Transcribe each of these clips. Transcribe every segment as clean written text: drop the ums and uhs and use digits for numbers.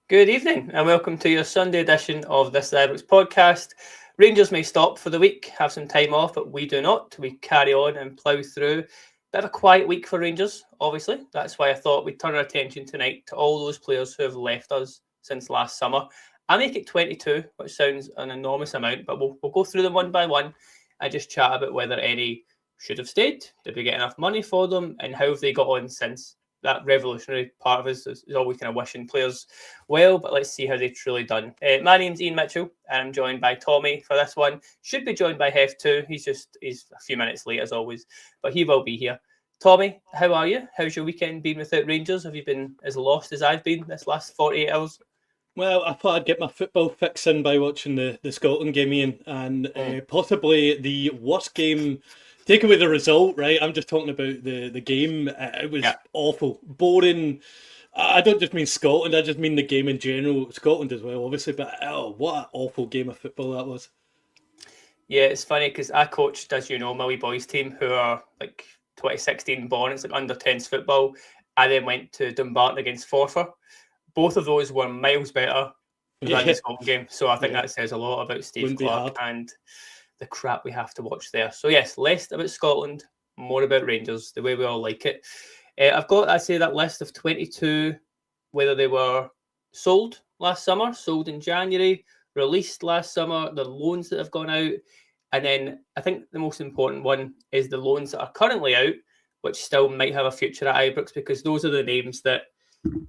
Good evening and welcome to your Sunday edition of this Is Ibrox podcast. Rangers may stop for the week, have some time off, but we do not. We carry on and plough through. Bit of a quiet week for Rangers, obviously. That's why I thought we'd turn our attention tonight to all those players who have left us since last summer. I make it 22, which sounds an enormous amount, but we'll go through them one by one and just chat about whether any should have stayed, did we get enough money for them, and how have they got on since. That revolutionary part of us is always kind of wishing players well, but let's see how they've truly done. My name's Ian Mitchell, and I'm joined by Tommy for this one. Should be joined by Hef too. He's a few minutes late as always, but he will be here. Tommy, how are you? How's your weekend been without Rangers? Have you been as lost as I've been this last 48 hours? Well, I thought I'd get my football fix in by watching the Scotland game, Ian, and possibly the worst game. Take away the result, right? I'm just talking about the game. It was awful, boring. I don't just mean Scotland, I just mean the game in general. Scotland as well, obviously, but what an awful game of football that was. Yeah, it's funny because I coached, as you know, my wee boys team who are like 2016 born. It's like under 10s football. I then went to Dumbarton against Forfar. Both of those were miles better than the Scotland game. So I think that says a lot about Steve Clarke and the crap we have to watch there. So yes, less about Scotland, more about Rangers, the way we all like it. I've got, I say, that list of 22, whether they were sold last summer, sold in January, released last summer, the loans that have gone out. And then I think the most important one is the loans that are currently out, which still might have a future at Ibrox, because those are the names that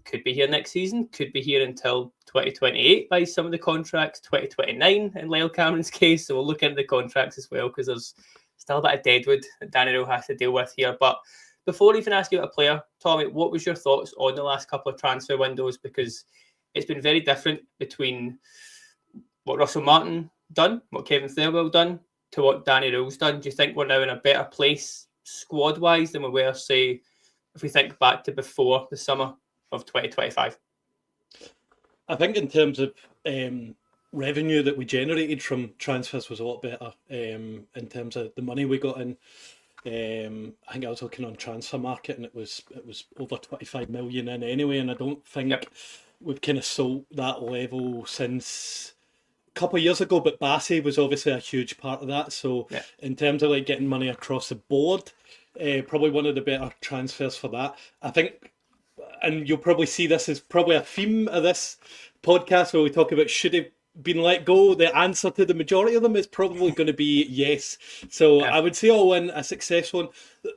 could be here next season, could be here until 2028 by some of the contracts, 2029 in Lyle Cameron's case. So we'll look into the contracts as well, because there's still a bit of deadwood that Danilo has to deal with here. But before even asking about a player, Tommy, what was your thoughts on the last couple of transfer windows? Because it's been very different between what Russell Martin done, what Kevin Thirlwell done, to what Danny Rowell's done. Do you think we're now in a better place squad-wise than we were, say, if we think back to before the summer of 2025? I think in terms of revenue that we generated from transfers was a lot better. In terms of the money we got in, I think I was looking on Transfer Market and it was over 25 million in anyway, and I don't think we've kind of sold that level since a couple of years ago. But Bassey was obviously a huge part of that. So in terms of like getting money across the board, probably one of the better transfers for that. I think, and you'll probably see this as probably a theme of this podcast where we talk about should have been let go. The answer to the majority of them is probably going to be yes. So I would say all in a success one.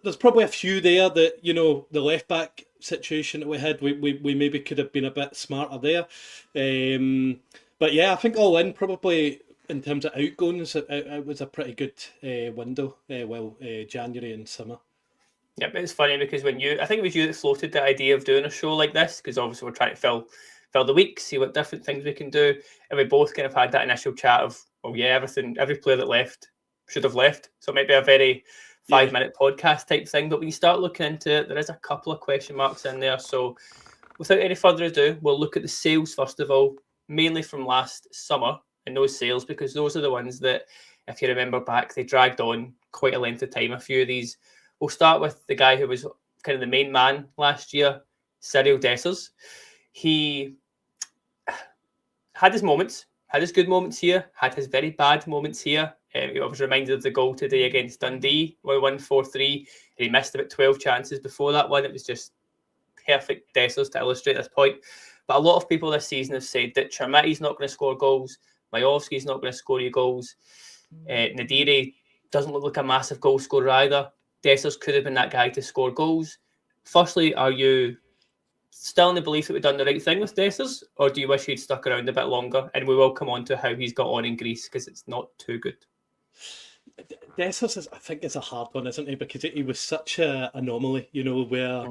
There's probably a few there that, you know, the left back situation that we had, we maybe could have been a bit smarter there. But yeah, I think all in probably in terms of outgoings, it was a pretty good window. January and summer. Yeah, but it's funny because I think it was you that floated the idea of doing a show like this, because obviously we're trying to fill the week, see what different things we can do, and we both kind of had that initial chat of, oh yeah, every player that left should have left. So it might be a very 5-minute podcast type thing, but when you start looking into it, there is a couple of question marks in there. So without any further ado, we'll look at the sales first of all, mainly from last summer, and those sales, because those are the ones that, if you remember back, they dragged on quite a length of time. A few of these. We'll start with the guy who was kind of the main man last year, Cyril Dessers. He had his moments, had his good moments here, had his very bad moments here. I was reminded of the goal today against Dundee, where we won 4-3. He missed about 12 chances before that one. It was just perfect Dessers to illustrate this point. But a lot of people this season have said that Chermiti's not going to score goals, Majowski's not going to score you goals, Nadiri doesn't look like a massive goal scorer either. Dessers could have been that guy to score goals. Firstly, are you still in the belief that we've done the right thing with Dessers, or do you wish he'd stuck around a bit longer? And we will come on to how he's got on in Greece, because it's not too good. Dessers, I think, is a hard one, isn't he? Because he was such an anomaly, you know, where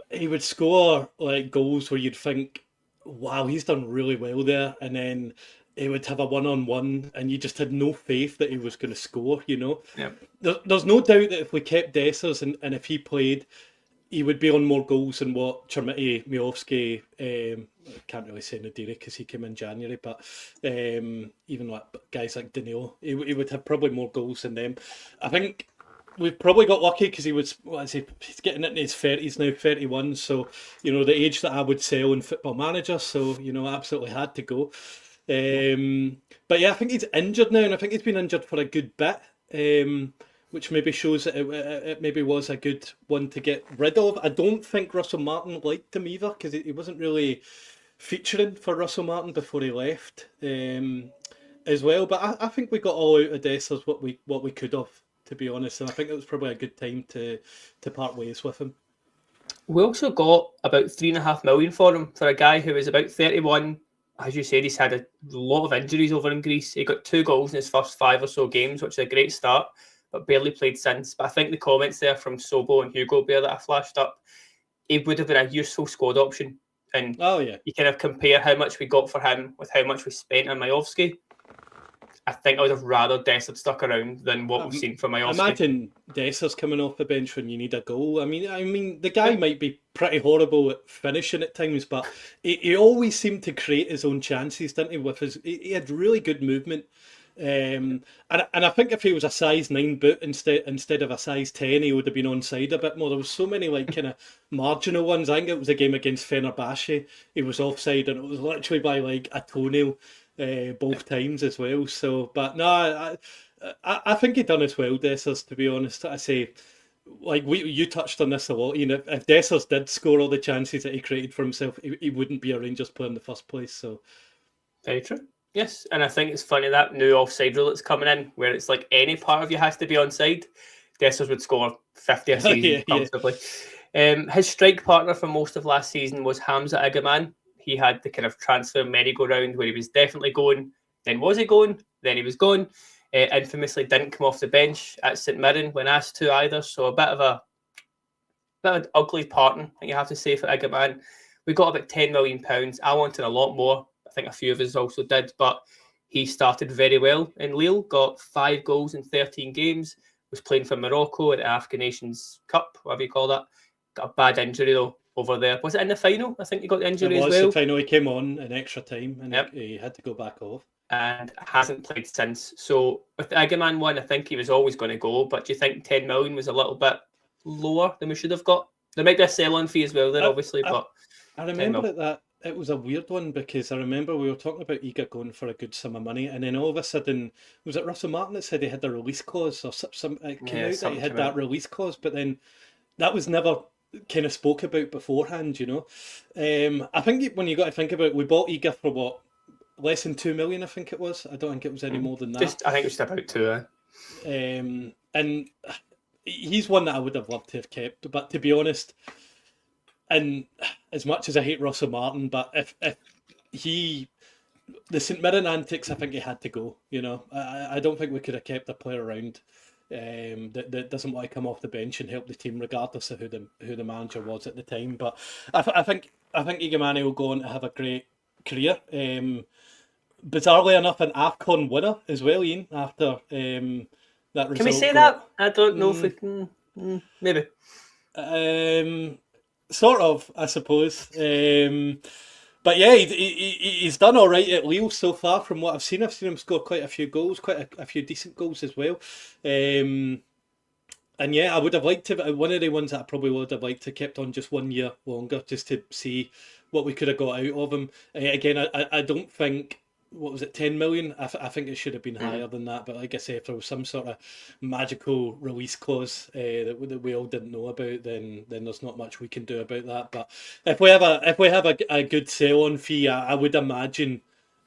he would score like goals where you'd think, wow, he's done really well there, and then he would have a one-on-one and you just had no faith that he was going to score, you know. There's no doubt that if we kept Dessers and if he played, he would be on more goals than what Chermiti, Majowski, can't really say Nadiri because he came in January, but even like guys like Danilo, he would have probably more goals than them. I think we've probably got lucky because he's getting into his 30s now, 31. So, the age that I would sell in Football Manager. So, absolutely had to go. But yeah, I think he's injured now, and I think he's been injured for a good bit, which maybe shows that it maybe was a good one to get rid of. I don't think Russell Martin liked him either, because he wasn't really featuring for Russell Martin before he left as well. But I think we got all out of Dessers what we could have, to be honest, and I think it was probably a good time to part ways with him. We also got about $3.5 million for him, for a guy who is about 31. As you said, he's had a lot of injuries over in Greece. He got 2 goals in his first 5 or so games, which is a great start, but barely played since. But I think the comments there from Sobo and Hugo Bear that I flashed up, he would have been a useful squad option. And you kind of compare how much we got for him with how much we spent on Majovski. I think I would have rather Dessers stuck around than what we've seen from Majovski. Imagine Dessers coming off the bench when you need a goal. I mean, the guy might be pretty horrible at finishing at times, but he always seemed to create his own chances, didn't he? He had really good movement. And I think if he was a size 9 boot instead of a size 10, he would have been onside a bit more. There was so many kind of marginal ones. I think it was a game against Fenerbahce. He was offside, and it was literally by a toenail both times as well. So, but no, I think he done as well, Dessers, to be honest. I say, you touched on this a lot, Ian. If Dessers did score all the chances that he created for himself, he wouldn't be a Rangers player in the first place. So, very true. Yes, and I think it's funny that new offside rule that's coming in, where it's like any part of you has to be onside. Dessers would score 50 a season comfortably. His strike partner for most of last season was Hamza Agaman. He had the kind of transfer merry-go-round where he was definitely going, then was he going, then he was gone. Infamously didn't come off the bench at St Mirren when asked to either. So a bit of an ugly parting, I think you have to say, for Agaman. We got about £10 million. I wanted a lot more. I think a few of us also did, but he started very well in Lille, got 5 goals in 13 games, was playing for Morocco at the African Nations Cup, whatever you call that. Got a bad injury though over there. Was it in the final? I think he got the injury as well. It was the final. He came on in extra time and he had to go back off. And hasn't played since. So with the Agaman one, I think he was always going to go, but do you think 10 million was a little bit lower than we should have got? There might be a sell-on fee as well there, obviously, but... I remember that it was a weird one, because I remember we were talking about Iga going for a good sum of money, and then all of a sudden, was it Russell Martin that said he had a release clause, or some it came out that he had that release clause, but then that was never kind of spoke about beforehand, I think when you got to think about it, we bought Iga for what, less than 2 million, I think it was. I don't think it was any more than that. I think it was about 2. And he's one that I would have loved to have kept, but to be honest, and as much as I hate Russell Martin, but if the St Mirren antics, I think he had to go. I don't think we could have kept a player around that doesn't want to come off the bench and help the team, regardless of who the manager was at the time. But I think Igamani will go on to have a great career. Bizarrely enough, an AFCON winner as well, Ian, after that result. Can we say that? I don't know if we can. Maybe. Sort of, I suppose. But yeah, he's done all right at Lille so far from what I've seen. I've seen him score quite a few goals, quite a few decent goals as well. And yeah, I would have liked to, one of the ones that I probably would have liked to kept on just 1 year longer, just to see what we could have got out of him. Again, I don't think, what was it, 10 million? I think it should have been higher than that. But like I say, if there was some sort of magical release clause that we all didn't know about, then there's not much we can do about that. But if we have a good sell-on fee, I would imagine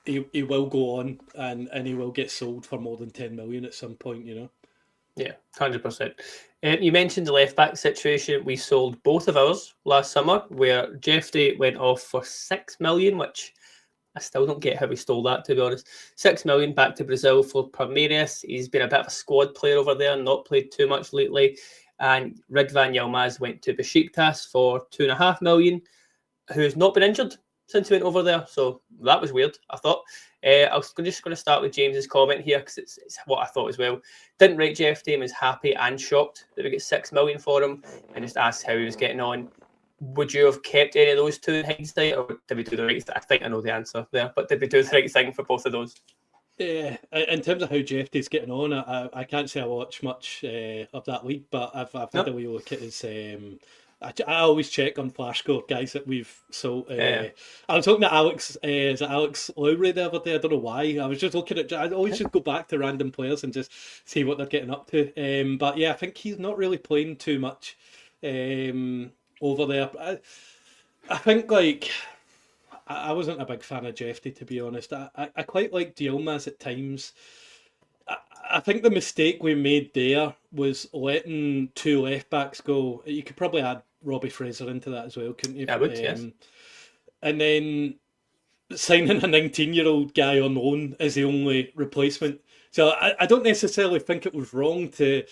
he will go on and he will get sold for more than 10 million at some point. Yeah, 100%. You mentioned the left-back situation. We sold both of ours last summer, where Jeffrey went off for 6 million, which I still don't get how we stole that, to be honest. 6 million back to Brazil for Palmeiras. He's been a bit of a squad player over there, not played too much lately. And Ridvan Yilmaz went to Besiktas for 2.5 million, who's not been injured since he went over there. So that was weird, I thought. I was just going to start with James's comment here, because it's what I thought as well. Didn't rate Jeff Dame as happy and shocked that we get 6 million for him, and just asked how he was getting on. Would you have kept any of those two in hindsight, or did we do the right thing? I think I know the answer there, but did we do the right thing for both of those? Yeah, in terms of how Jeffrey's getting on, I can't say I watch much of that league, but I've had a No. wee look at his. I always check on Flashcore guys that we've so. Yeah. I was talking to Alex, is it Alex Lowry the other day? I don't know why. I was just looking at. I always just go back to random players and just see what they're getting up to. But yeah, I think he's not really playing too much over there. I think like. I wasn't a big fan of Jeffrey, to be honest. I quite like Yilmaz at times. I think the mistake we made there was letting two left backs go. You could probably add Robbie Fraser into that as well, couldn't you? I would, yes. And then signing a 19-year-old guy on loan as the only replacement. So I don't necessarily think it was wrong to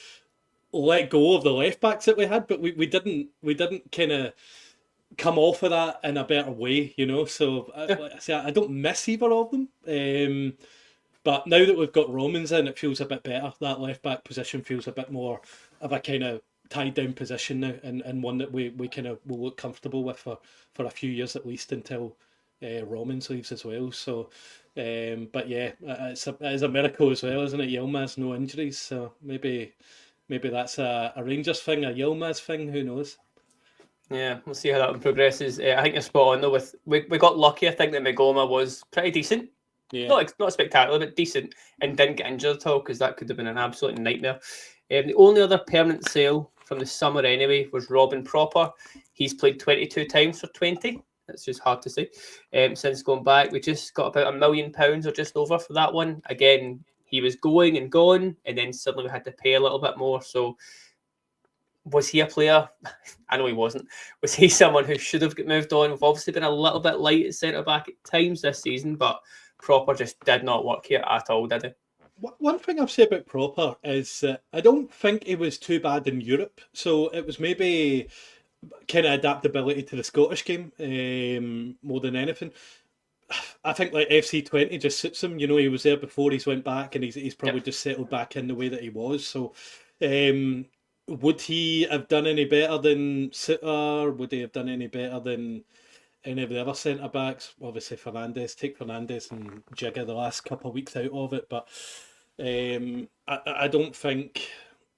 let go of the left backs that we had, but we didn't kind of come off of that in a better way, you know. So like I say, I don't miss either of them. But now that we've got Romans in, it feels a bit better. That left back position feels a bit more of a kind of tied down position now, and one that we kind of will look comfortable with for a few years at least until Romans leaves as well. So, but yeah, it's a miracle as well, isn't it? Yilmaz, no injuries, so maybe that's a Rangers thing, a Yilmaz thing. Who knows? Yeah, we'll see how that one progresses. I think you're spot on though. With we got lucky. I think that Magoma was pretty decent. Yeah. Not spectacular, but decent, and didn't get injured at all, because that could have been an absolute nightmare. The only other permanent sale from the summer anyway was Robin Proper. He's played 22 times for 20. That's just hard to say. Since going back, we just got about £1 million or just over for that one. Again, he was going and gone, and then suddenly we had to pay a little bit more. So was he a player? I know he wasn't. Was he someone who should have got moved on? We've obviously been a little bit light at centre back at times this season, but Proper just did not work here at all, did he? One thing I've said about Proper is that I don't think he was too bad in Europe. So it was maybe kind of adaptability to the Scottish game more than anything. I think like FC20 just suits him. You know, he was there before he's went back, and he's probably just settled back in the way that he was. So would he have done any better than Sitter? Would he have done any better than any of the other centre backs? Obviously, take Fernandes and jigger the last couple of weeks out of it, but I don't think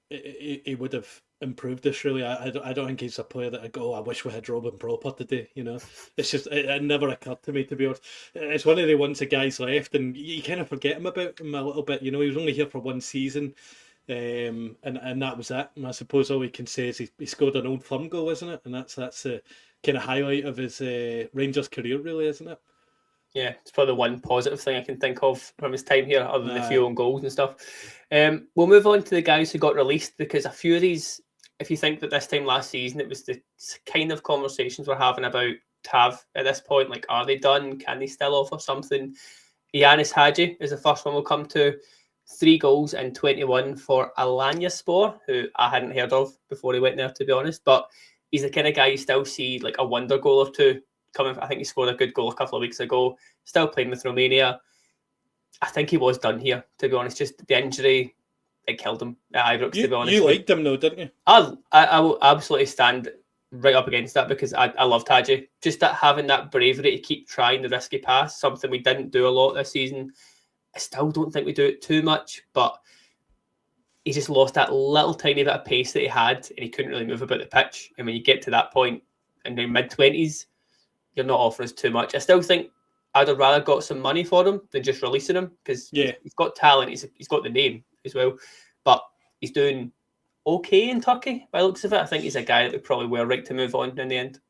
he would have improved this really. I don't think he's a player that I go, I wish we had Robin Proper today. You know, it's just it never occurred to me, to be honest. It's one of the ones the guys left, and you kind of forget about him a little bit. You know, he was only here for one season. And that was it. And I suppose all we can say is he scored an Old Firm goal, isn't it? And that's the kind of highlight of his Rangers career, really, isn't it? Yeah, it's probably the one positive thing I can think of from his time here, other than the few own goals and stuff. We'll move on to the guys who got released, because a few of these, if you think that this time last season it was the kind of conversations we're having about Tav at this point, like, are they done? Can they still offer something? Iain Hadji is the first one we'll come to. 3 goals and 21 for Alanyaspor, who I hadn't heard of before he went there, to be honest. But he's the kind of guy you still see like a wonder goal or two coming. I think he scored a good goal a couple of weeks ago. Still playing with Romania. I think he was done here, to be honest. Just the injury, it killed him at Ibrox, to be honest. You liked him though, didn't you? I will absolutely stand right up against that, because I loved Hadji. Just that having that bravery to keep trying the risky pass, something we didn't do a lot this season. I still don't think we do it too much, but he just lost that little tiny bit of pace that he had, and he couldn't really move about the pitch. And when you get to that point in their mid-20s, you're not offering us too much. I still think I'd have rather got some money for him than just releasing him, because he's got talent, he's got the name as well, but he's doing okay in Turkey by the looks of it. I think he's a guy that we probably were right to move on in the end.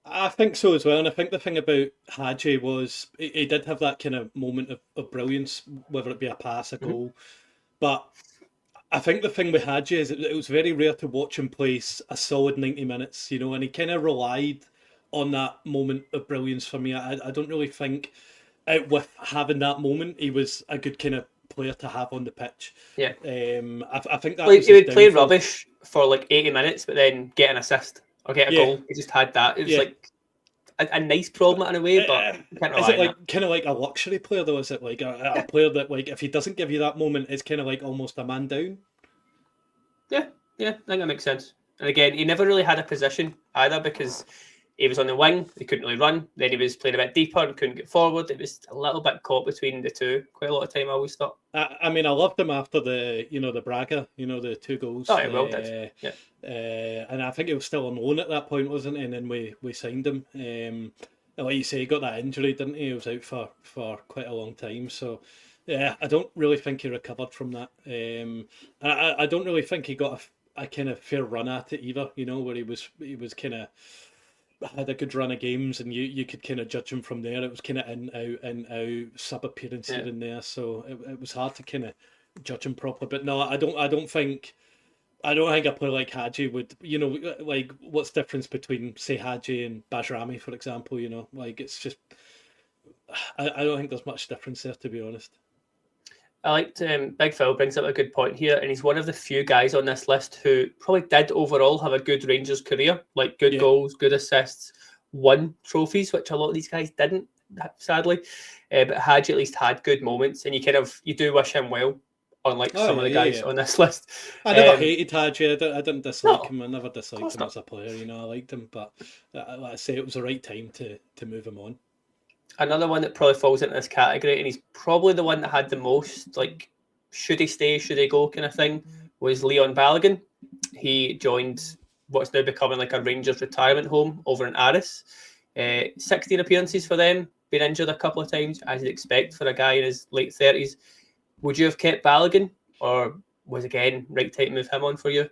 I think so as well, and I think the thing about Hadji was he did have that kind of moment of brilliance, whether it be a pass, a goal. But I think the thing with Hadji is it was very rare to watch him play a solid 90 minutes, you know, and he kind of relied on that moment of brilliance for me. I don't really think out with having that moment, he was a good kind of player to have on the pitch. Yeah. I think that he would play rubbish for like 80 minutes, but then get an assist or get a goal. He just had that. It was like a nice problem in a way, but is it like kind of like a luxury player though? Is it like a player that, like, if he doesn't give you that moment, it's kind of like almost a man down? Yeah, I think that makes sense. And again, he never really had a position either, because he was on the wing, he couldn't really run. Then he was playing a bit deeper and couldn't get forward. It was a little bit caught between the two quite a lot of time, I always thought. I mean, I loved him after the Braga, the 2 goals. Oh, he well did. Yeah. And I think he was still on loan at that point, wasn't he? And then we signed him. Like you say, he got that injury, didn't he? He was out for quite a long time. So, yeah, I don't really think he recovered from that. I don't really think he got a kind of fair run at it either, where he was kind of had a good run of games, and you could kind of judge him from there. It was kind of in out, sub appearance here and there, so it was hard to kind of judge him properly. But no, I don't think a player like Hadji would, like, what's the difference between, say, Hadji and Bajrami, for example, like, it's just, I don't think there's much difference there, to be honest. I liked Big Phil brings up a good point here, and he's one of the few guys on this list who probably did overall have a good Rangers career, like good goals, good assists, won trophies, which a lot of these guys didn't, sadly. But Hadji at least had good moments, and you do wish him well, unlike some of the guys on this list. I never hated Hadji. I didn't dislike him. I never disliked him as a player. I liked him, but like I say, it was the right time to move him on. Another one that probably falls into this category, and he's probably the one that had the most, like, should he stay, should he go kind of thing, was Leon Balagan. He joined what's now becoming like a Rangers retirement home over in Aris. 16 appearances for them, been injured a couple of times, as you'd expect for a guy in his late 30s. Would you have kept Balagan, or was again right time to move him on for you?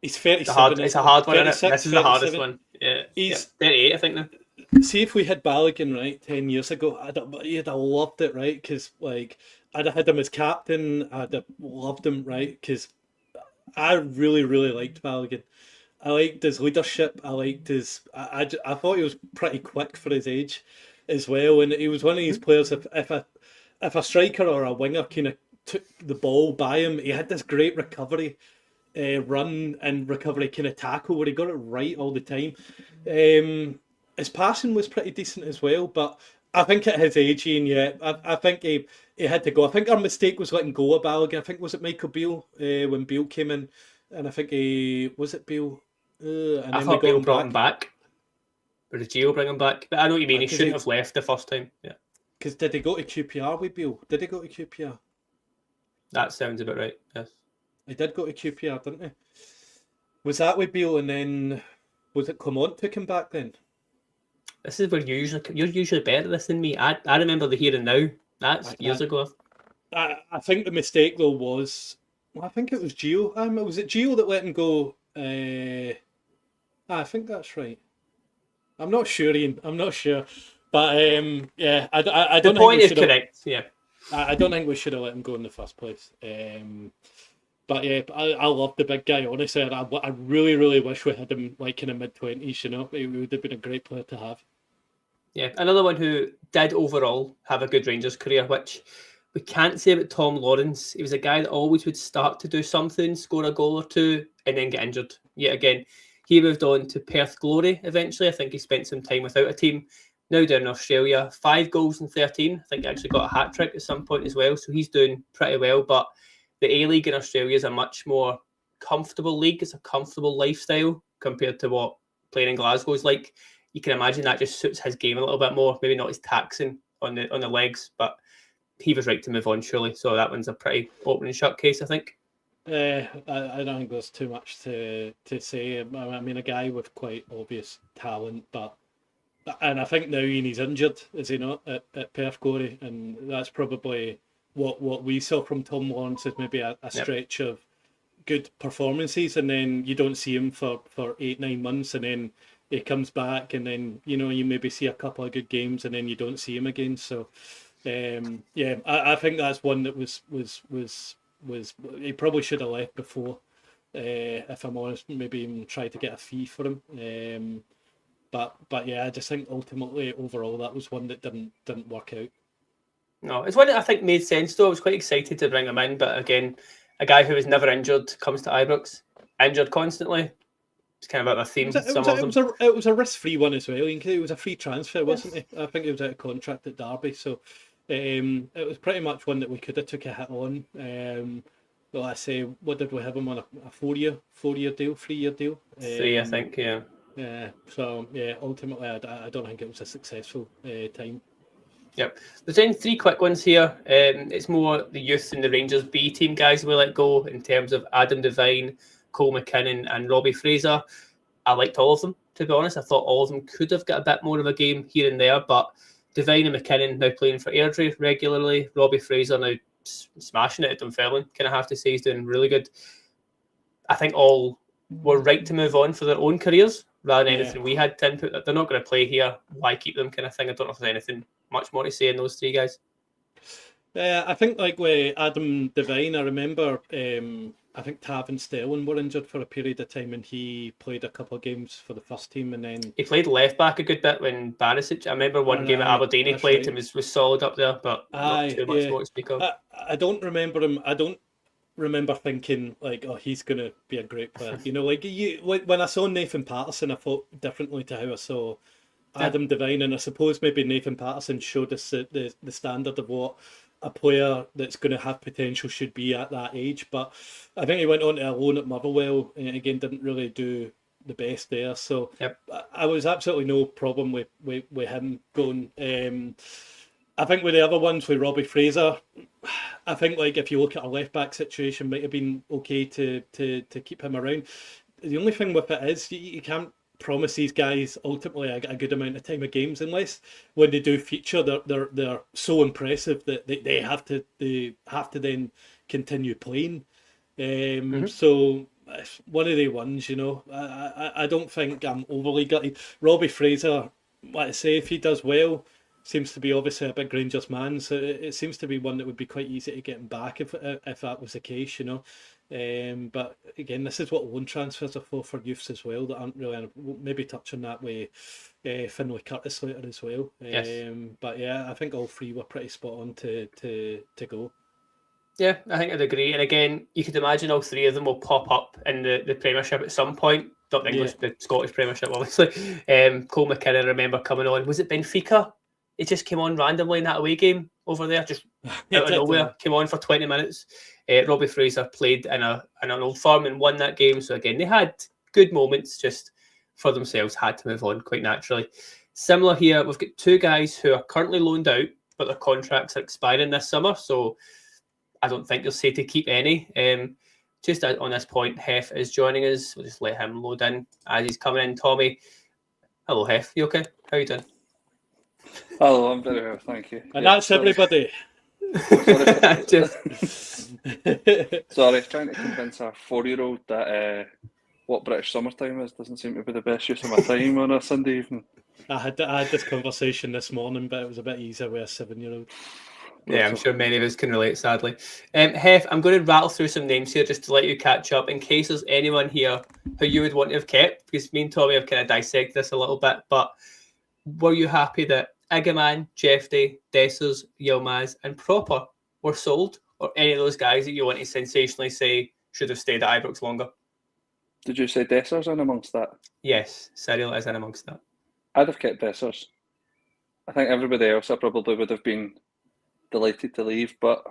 He's 37. It's a hard one, isn't it? This is the hardest one. Yeah, he's 38, I think now. See, if we had Balagan, right, 10 years ago, I'd have loved it, right? Because, like, I'd have had him as captain. I'd have loved him, right? Because I really, really liked Balagan. I liked his leadership. I liked his... I thought he was pretty quick for his age as well. And he was one of these players, if a striker or a winger kind of took the ball by him, he had this great recovery, run and recovery kind of tackle where he got it right all the time. His passing was pretty decent as well, but I think at his age, Iain, I think he had to go. I think our mistake was letting go of Balagan. I think, was it Michael Beale when Beale came in? And I think was it Beale? I thought Beale brought him back. Or did Gio bring him back? But I know what you mean. He shouldn't have left the first time. Yeah. Because did he go to QPR with Beale? Did he go to QPR? That sounds about right, yes. He did go to QPR, didn't he? Was that with Beale, and then was it Clement took him back then? This is where you're usually better at this than me. I remember the here and now. That's years ago. I think the mistake though was, I think it was Gio. Was it Gio that let him go? I think that's right. I'm not sure, Ian. I'm not sure, but yeah, I don't. The point is correct. Yeah, I don't think we should have let him go in the first place. But yeah, I love the big guy. Honestly, I really, really wish we had him like in the mid-20s. He would have been a great player to have. Yeah, another one who did overall have a good Rangers career, which we can't say about Tom Lawrence. He was a guy that always would start to do something, score a goal or two, and then get injured. Yet again, he moved on to Perth Glory eventually. I think he spent some time without a team. Now down in Australia, 5 goals in 13. I think he actually got a hat-trick at some point as well, so he's doing pretty well. But the A-League in Australia is a much more comfortable league. It's a comfortable lifestyle compared to what playing in Glasgow is like. You can imagine that just suits his game a little bit more. Maybe not as taxing on the legs, but he was right to move on, surely. So that one's a pretty open and shut case, I think. I don't think there's too much to say. I mean, a guy with quite obvious talent, and I think now he's injured, is he not, at Perth Glory? And that's probably what we saw from Tom Lawrence is maybe a stretch of good performances, and then you don't see him for 8-9 months, and then he comes back, and then you maybe see a couple of good games, and then you don't see him again. So yeah, I think that's one that was he probably should have left before, if I'm honest. Maybe even try to get a fee for him. But yeah, I just think ultimately overall that was one that didn't work out. No, it's one that I think made sense though. I was quite excited to bring him in, but again, a guy who was never injured comes to Ibrox, injured constantly. It's kind of about a theme. It was a risk-free one as well. It was a free transfer, wasn't it? I think it was out of contract at Derby, so it was pretty much one that we could have took a hit on. well, I say, what did we have him on, a 4-year deal, 3-year deal? 3, I think, yeah. Yeah, so yeah, ultimately, I don't think it was a successful time. Yep. There's only 3 quick ones here. It's more the youth and the Rangers B team guys we let go in terms of Adam Devine, Cole McKinnon, and Robbie Fraser. I liked all of them, to be honest. I thought all of them could have got a bit more of a game here and there, but Devine and McKinnon now playing for Airdrie regularly. Robbie Fraser now smashing it at Dunfermline. Kind of have to say he's doing really good. I think all were right to move on for their own careers rather than anything we had to input. They're not going to play here. Why keep them, kind of thing? I don't know if there's anything much more to say in those 3 guys. I think like with Adam Devine, I remember I think Tav and Sterling were injured for a period of time, and he played a couple of games for the first team, and then he played left back a good bit when Barisic. I remember one game at Aberdeen he played and was solid up there, but not too much more to speak of. I don't remember him. I don't remember thinking like, oh, he's going to be a great player. You know, like when I saw Nathan Patterson, I thought differently to how I saw Adam Devine, and I suppose maybe Nathan Patterson showed us the standard of what a player that's going to have potential should be at that age. But I think he went on to a loan at Motherwell, and again didn't really do the best there. So I was absolutely no problem with him going. I think with the other ones, with Robbie Fraser, I think like if you look at a left back situation, might have been okay to keep him around. The only thing with it is you can't promise these guys ultimately a good amount of time of games unless when they do feature they're so impressive that they have to then continue playing. So one of the ones, you know, I don't think I'm overly gutted. Robbie Fraser, like I say, if he does well, seems to be obviously a big Rangers man, so it seems to be one that would be quite easy to get him back if that was the case, you know. But again, this is what loan transfers are for youths as well, that aren't really, maybe touch on that with Finlay Curtis later as well. Yes. But yeah, I think all 3 were pretty spot on to go. Yeah, I think I'd agree. And again, you could imagine all 3 of them will pop up in the Premiership at some point. Not the English, the Scottish Premiership, obviously. Cole McKinnon, I remember coming on. Was it Benfica? It just came on randomly in that away game over there, just out of nowhere. Came on for 20 minutes. Robbie Fraser played in an Old Firm and won that game. So again, they had good moments just for themselves, had to move on quite naturally. Similar here, we've got 2 guys who are currently loaned out, but their contracts are expiring this summer. So I don't think you'll say to keep any. Just on this point, Hef is joining us. We'll just let him load in as he's coming in. Tommy, hello Hef, you okay? How are you doing? Hello, I'm very well, thank you. And that's everybody. Sorry, trying to convince a 4-year-old that what British summertime is doesn't seem to be the best use of my time on a Sunday evening. I had this conversation this morning, but it was a bit easier with a 7-year-old. Yeah, I'm sure many of us can relate, sadly. Hef, I'm going to rattle through some names here just to let you catch up in case there's anyone here who you would want to have kept, because me and Tommy have kind of dissected this a little bit, but were you happy that Agaman, Jeffrey, Dessers, Yilmaz and Proper were sold, or any of those guys that you want to sensationally say should have stayed at Ibrox longer? Did you say Dessers in amongst that? Yes, Cyril is in amongst that. I'd have kept Dessers. I think everybody else I probably would have been delighted to leave, but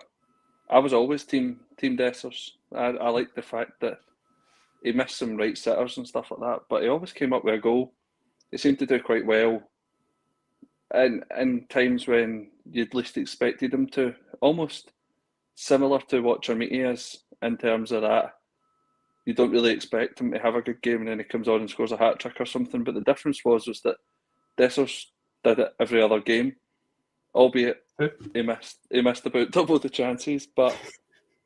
I was always team Dessers. I like the fact that he missed some right sitters and stuff like that, but he always came up with a goal. He seemed to do quite well in times when you'd least expected him to. Almost similar to what Chermiti is in terms of that. You don't really expect him to have a good game and then he comes on and scores a hat-trick or something, but the difference was that Dessers did it every other game, albeit he missed about double the chances, but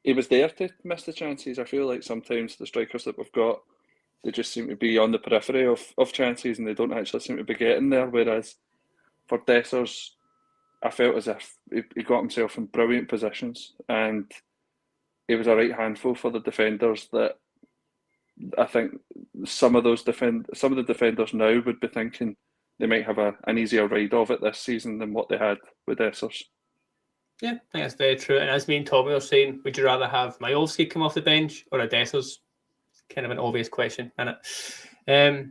he was there to miss the chances. I feel like sometimes the strikers that we've got, they just seem to be on the periphery of chances and they don't actually seem to be getting there, whereas for Dessers, I felt as if he got himself in brilliant positions and he was a right handful for the defenders that I think some of the defenders now would be thinking they might have an easier ride of it this season than what they had with Dessers. Yeah, I think that's very true. And as me and Tommy were saying, would you rather have Majolski come off the bench or a Dessers? Kind of an obvious question, isn't it?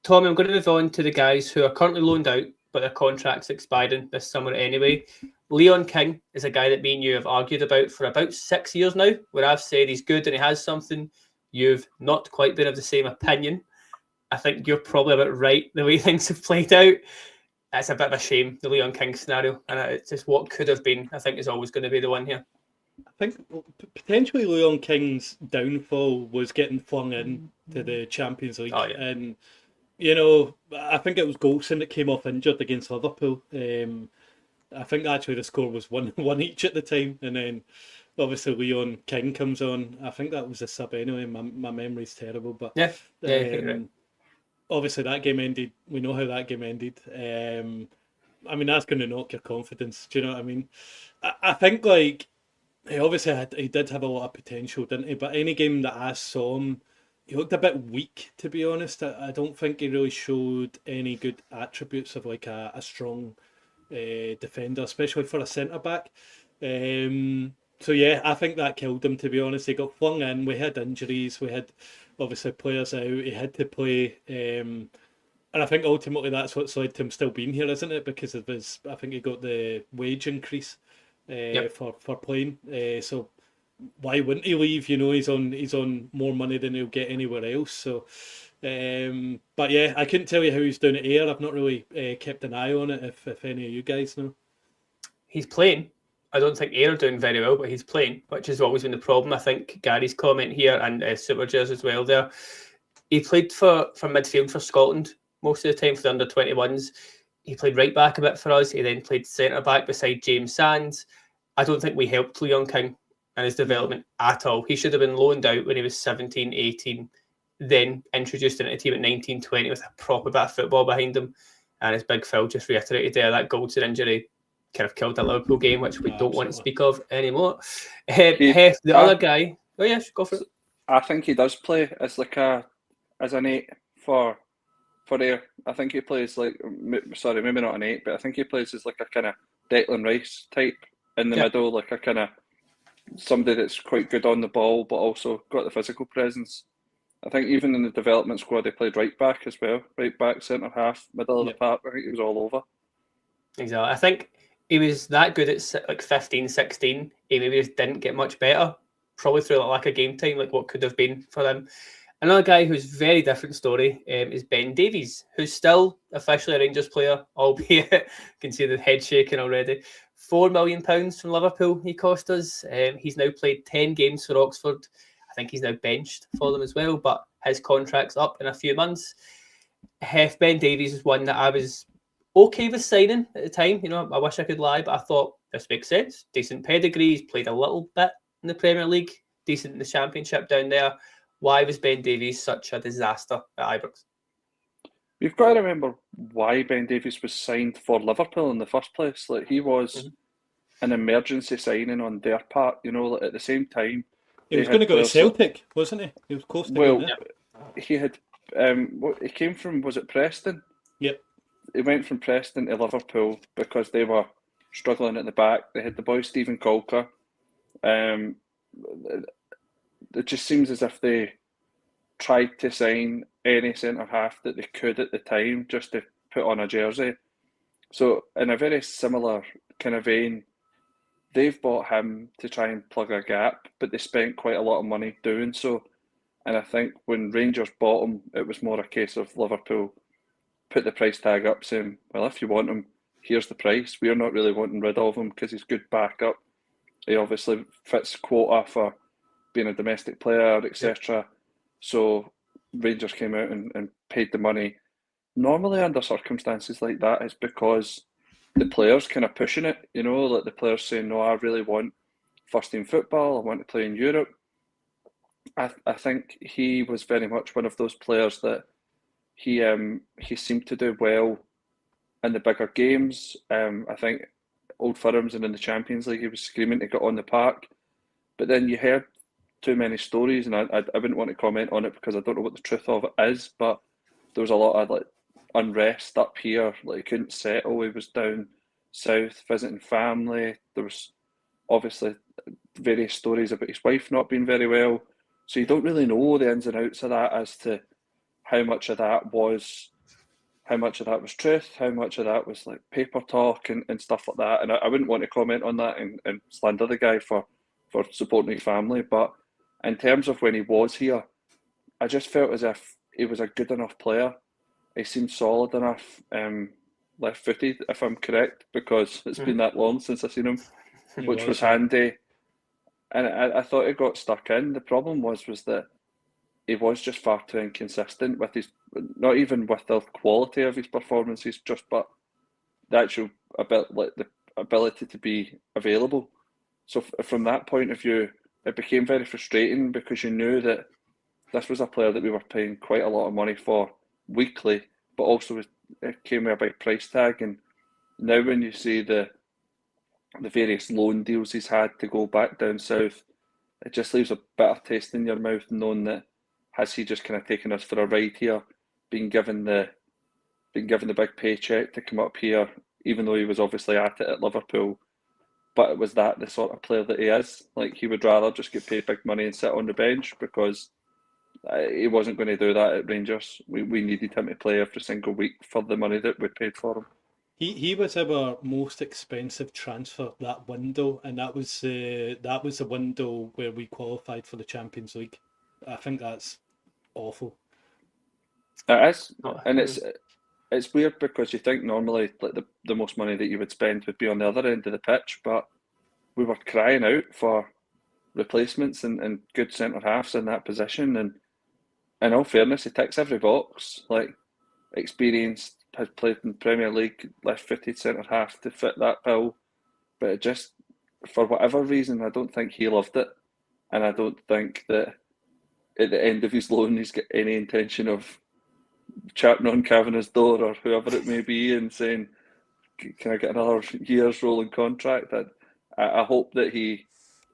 Tommy, I'm going to move on to the guys who are currently loaned out, but their contract's expiring this summer anyway. Leon King is a guy that me and you have argued about for about 6 years now, where I've said he's good and he has something. You've not quite been of the same opinion. I think you're probably about right the way things have played out. It's a bit of a shame, the Leon King scenario, and it's just what could have been, I think, is always going to be the one here. I think potentially Leon King's downfall was getting flung in to the Champions League. Oh, yeah. And, you know, I think it was Goldson that came off injured against Liverpool. I think actually the score was one each at the time. And then obviously Leon King comes on. I think that was a sub anyway. My memory's terrible. But yeah, right. Obviously that game ended. We know how that game ended. I mean, that's going to knock your confidence. Do you know what I mean? I think, like, he did have a lot of potential, didn't he? But any game that I saw him, he looked a bit weak, to be honest. I don't think he really showed any good attributes of like a strong defender, especially for a centre-back. So yeah, I think that killed him, to be honest. He got flung in, we had injuries, we had obviously players out, he had to play. And I think ultimately that's what's led to him still being here, isn't it? Because of his, I think he got the wage increase for playing. So why wouldn't he leave? You know, he's on more money than he'll get anywhere else. So, but yeah, I couldn't tell you how he's doing at Ayr. I've not really kept an eye on it. If any of you guys know, he's playing. I don't think Ayr are doing very well, but he's playing, which has always been the problem. I think Gary's comment here and Super Jazz as well there. He played for midfield for Scotland most of the time for the under-21s. He played right back a bit for us. He then played centre back beside James Sands. I don't think we helped Leon King in his development at all. He should have been loaned out when he was 17, 18, then introduced into the team at 19, 20 with a proper bit of football behind him. And as Big Phil just reiterated there, that Goldson injury kind of killed the Liverpool game, which we don't want to speak of anymore. The other guy, oh yeah, go for it. I think he does play as an 8 for Ayr. I think he plays like, sorry, maybe not an 8, but I think he plays as like a kind of Declan Rice type in the middle, like a kind of somebody that's quite good on the ball, but also got the physical presence. I think even in the development squad, he played right back as well, right back, centre half, middle of the park. I think he was all over. Exactly. I think he was that good at like 15, 16. He maybe just didn't get much better, probably through the lack of game time, like what could have been for him. Another guy who's very different story is Ben Davies, who's still officially a Rangers player, albeit you can see the head shaking already. £4 million from Liverpool he cost us. He's now played 10 games for Oxford. I think he's now benched for them as well, but his contract's up in a few months. Ben Davies is one that I was okay with signing at the time. You know, I wish I could lie, but I thought this makes sense. Decent pedigree. He's played a little bit in the Premier League, decent in the Championship down there. Why was Ben Davies such a disaster at Ibrox? You've got to remember why Ben Davies was signed for Liverpool in the first place. Like, he was an emergency signing on their part. You know, like, at the same time, he was going to go to Celtic, wasn't he? He was close to going there. He had. He came from, was it Preston? Yep. He went from Preston to Liverpool because they were struggling at the back. They had the boy Stephen Colker. It just seems as if they tried to sign any centre half that they could at the time just to put on a jersey. So in a very similar kind of vein, they've bought him to try and plug a gap, but they spent quite a lot of money doing so. And I think when Rangers bought him, it was more a case of Liverpool put the price tag up saying, well, if you want him, here's the price. We're not really wanting rid of him because he's good backup. He obviously fits quota for being a domestic player, etc. Yep. So Rangers came out and paid the money. Normally under circumstances like that, it's because the players kind of pushing it, you know, like the players saying, no, I really want first team football, I want to play in Europe. I think he was very much one of those players that he seemed to do well in the bigger games. I think Old Firms and in the Champions League he was screaming to get on the park. But then you heard too many stories, and I wouldn't want to comment on it because I don't know what the truth of it is, but there was a lot of like unrest up here, like he couldn't settle, he was down south visiting family. There was obviously various stories about his wife not being very well, so you don't really know the ins and outs of that as to how much of that was how much of that was truth, how much of that was like paper talk and stuff like that. And I wouldn't want to comment on that and slander the guy for supporting his family. But in terms of when he was here, I just felt as if he was a good enough player. He seemed solid enough, left-footed, if I'm correct, because it's been that long since I've seen him, which was handy. And I thought he got stuck in. The problem was that he was just far too inconsistent with his, not even with the quality of his performances, just but the actual the ability to be available. So from that point of view, it became very frustrating because you knew that this was a player that we were paying quite a lot of money for weekly, but also it came with a big price tag. And now when you see the various loan deals he's had to go back down south, it just leaves a bitter taste in your mouth knowing that has he just kind of taken us for a ride here, being given the big paycheck to come up here, even though he was obviously at it at Liverpool. But was that the sort of player that he is? Like, he would rather just get paid big money and sit on the bench, because he wasn't going to do that at Rangers. We needed him to play every single week for the money that we paid for him. He was our most expensive transfer that window, and that was the window where we qualified for the Champions League. I think that's awful. It is, and it's weird because you think normally like the most money that you would spend would be on the other end of the pitch, but we were crying out for replacements and good centre halves in that position. And in all fairness, he ticks every box. Like, experienced, has played in Premier League, left-footed centre half to fit that bill, but it just, for whatever reason, I don't think he loved it, and I don't think that at the end of his loan he's got any intention of chatting on Kavanagh's door or whoever it may be and saying, can I get another year's rolling contract? I hope that he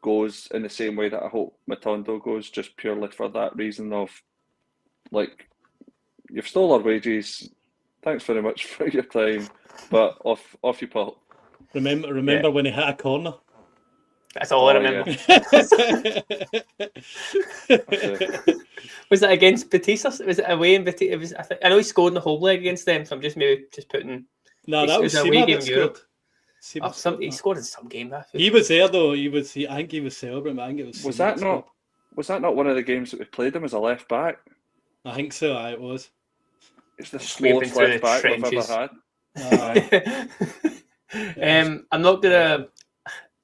goes in the same way that I hope Matondo goes, just purely for that reason of, like, you've stole our wages, thanks very much for your time, but off you pop. Remember when he hit a corner? That's all I remember. Yeah. Was it against Batista? Was it away in Batista? I know he scored in the home leg against them, so I'm just putting. No, that was away game in Europe. He scored in some game. He was there though. I think he was celebrating. I think it was. Was that not one of the games that we played him as a left back? I think so. It was. It's the slowest left back we've ever had. I'm not gonna.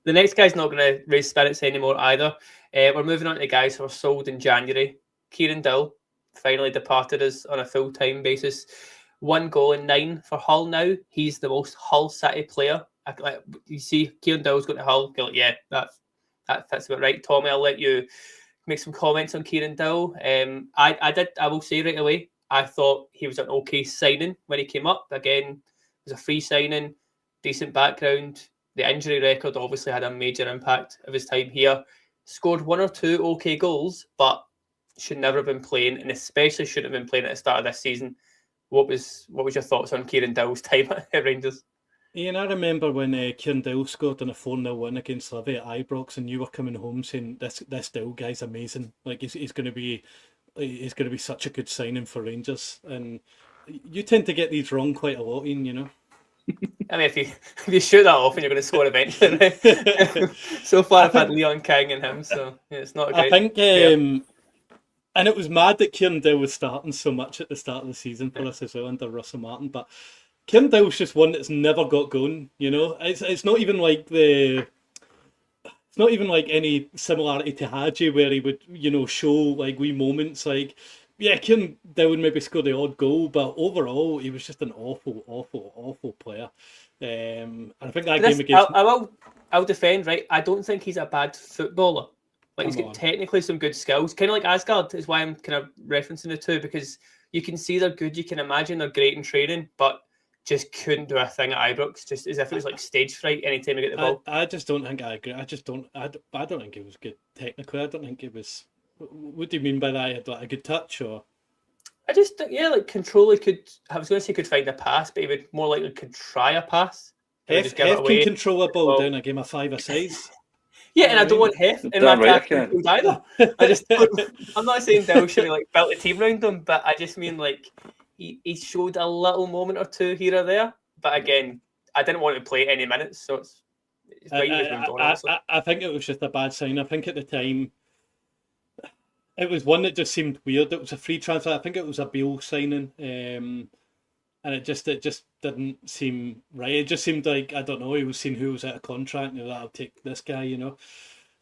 The next guy's not going to raise spirits anymore either. We're moving on to the guys who were sold in January. Kieran Dowell finally departed us on a full-time basis. 1 goal in 9 for Hull now. He's the most Hull City player. You see Kieran Dowell's going to Hull. You're like, yeah, that fits about right. Tommy, I'll let you make some comments on Kieran Dowell. I will say right away, I thought he was an okay signing when he came up. Again, it was a free signing, decent background. The injury record obviously had a major impact of his time here. Scored 1 or 2 okay goals, but should never have been playing, and especially shouldn't have been playing at the start of this season. What was your thoughts on Kieran Dowell's time at Rangers? Iain, I remember when Kieran Dowell scored in a 4-0 win against Livy at Ibrox, and you were coming home saying this Dowell guy's amazing. Like, he's going to be such a good signing for Rangers. And you tend to get these wrong quite a lot, Iain, you know. I mean, if you shoot that off and you're going to score eventually, right? So far I've had Leon King and him, so yeah, it's not a great. I think, and it was mad that Kieran Dowell was starting so much at the start of the season for us as well under Russell Martin, but Kieran Dowell's just one that's never got going. You know, it's not even like any similarity to Hadji where he would, you know, show like wee moments like. Yeah, Kieran Dowell maybe scored the odd goal, but overall he was just an awful player. And I think that game against... I'll defend, right? I don't think he's a bad footballer. Like, he's got technically some good skills. Kind of like Asgard is why I'm kind of referencing the two, because you can see they're good, you can imagine they're great in training, but just couldn't do a thing at Ibrox, just as if it was like stage fright anytime you get the ball. I just don't think I agree. I don't think it was good technically. I don't think it was... What do you mean by that? Like a good touch, or? I just think, like control. I was going to say could find a pass, but he would more likely could try a pass. Hef can control a ball down a game of 5-a-side. Yeah, and I don't want Hef in my attack either. I'm not saying Dowell should be like built a team around him, but I just mean like he showed a little moment or two here or there, but again, I didn't want to play any minutes, so it's why he was moved on. Honestly, I think it was just a bad sign. I think at the time it was one that just seemed weird. It was a free transfer. I think it was a Beale signing, and it just didn't seem right. It just seemed like, I don't know, he was seeing who was out of contract and he was like, I'll take this guy, you know.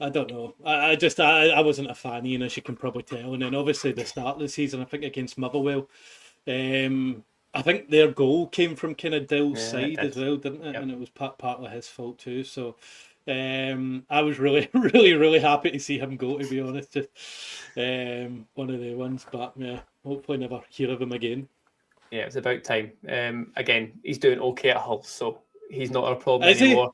I don't know. I wasn't a fan, Iain, as you can probably tell. And then obviously the start of the season, I think against Motherwell, I think their goal came from kind of Dowell's side as well, didn't it? Yep. And it was partly his fault too. So I was really, really, really happy to see him go, to be honest. Just one of the ones, but yeah, hopefully never hear of him again. Yeah, it's about time. Again, he's doing okay at Hull, so he's not our problem anymore.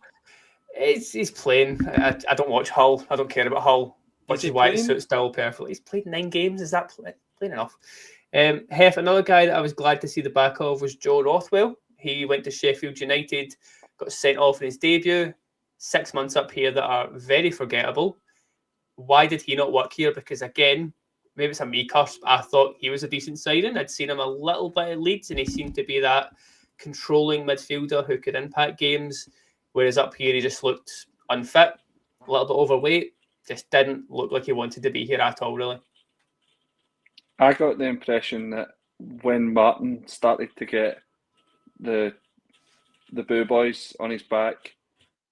He's playing. I don't watch Hull. I don't care about Hull, which is why it suits Dowell perfectly. He's played 9 games. Is that playing enough? Hef, another guy that I was glad to see the back of was Joe Rothwell. He went to Sheffield United, got sent off in his debut. 6 months up here that are very forgettable. Why did he not work here? Because again, maybe it's a me curse, but I thought he was a decent signing. I'd seen him a little bit at Leeds, and he seemed to be that controlling midfielder who could impact games. Whereas up here, he just looked unfit, a little bit overweight, just didn't look like he wanted to be here at all, really. I got the impression that when Martin started to get the Boo Boys on his back,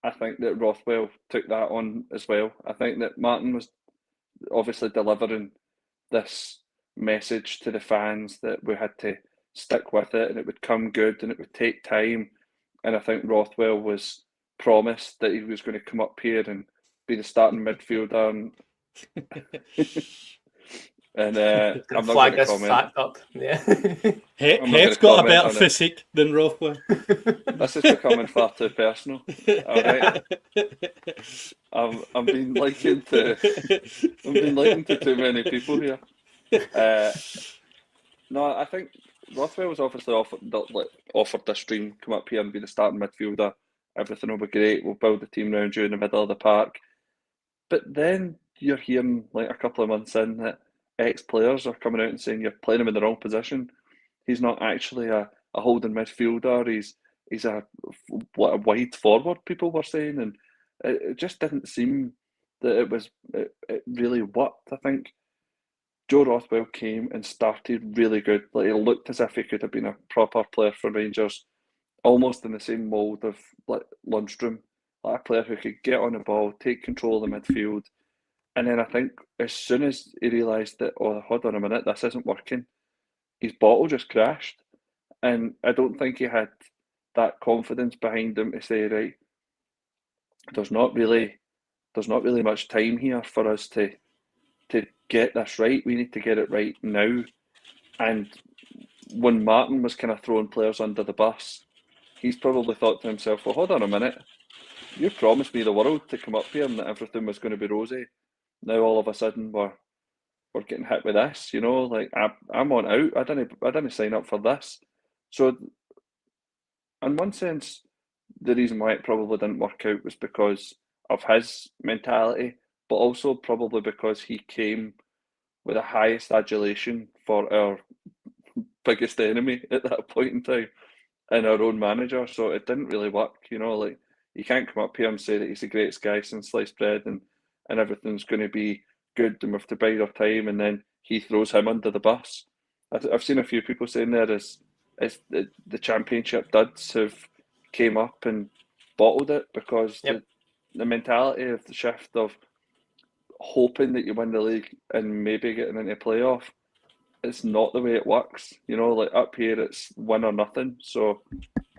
I think that Rothwell took that on as well. I think that Martin was obviously delivering this message to the fans that we had to stick with it and it would come good and it would take time. And I think Rothwell was promised that he was going to come up here and be the starting midfielder. And I'm not going to comment. Fact up. Yeah. Hef's got a better physique than Rothwell. This is becoming far too personal. All right. I'm being likened to too many people here. No, I think Rothwell was obviously offered this dream, come up here and be the starting midfielder. Everything will be great. We'll build the team around you in the middle of the park. But then you're hearing like a couple of months in that ex-players are coming out and saying you're playing him in the wrong position. He's not actually a holding midfielder. He's a wide forward, people were saying, and it just didn't seem that it really worked. I think Joe Rothwell came and started really good. Like, he looked as if he could have been a proper player for Rangers, almost in the same mould of like Lundstrom, like a player who could get on the ball, take control of the midfield. And then I think as soon as he realised that, oh, hold on a minute, this isn't working, his bottle just crashed. And I don't think he had that confidence behind him to say, right, there's not really much time here for us to get this right. We need to get it right now. And when Martin was kind of throwing players under the bus, he's probably thought to himself, well, hold on a minute, you promised me the world to come up here and that everything was going to be rosy. Now all of a sudden we're getting hit with this, you know, like I'm on out. I didn't sign up for this. So in one sense, the reason why it probably didn't work out was because of his mentality, but also probably because he came with the highest adulation for our biggest enemy at that point in time, and our own manager. So it didn't really work, you know, like you can't come up here and say that he's the greatest guy since sliced bread and everything's going to be good and we have to bide our time, and then he throws him under the bus. I've seen a few people saying there is the championship duds have came up and bottled it because the mentality of the shift of hoping that you win the league and maybe getting into playoff, it's not the way it works. You know, like up here it's win or nothing. So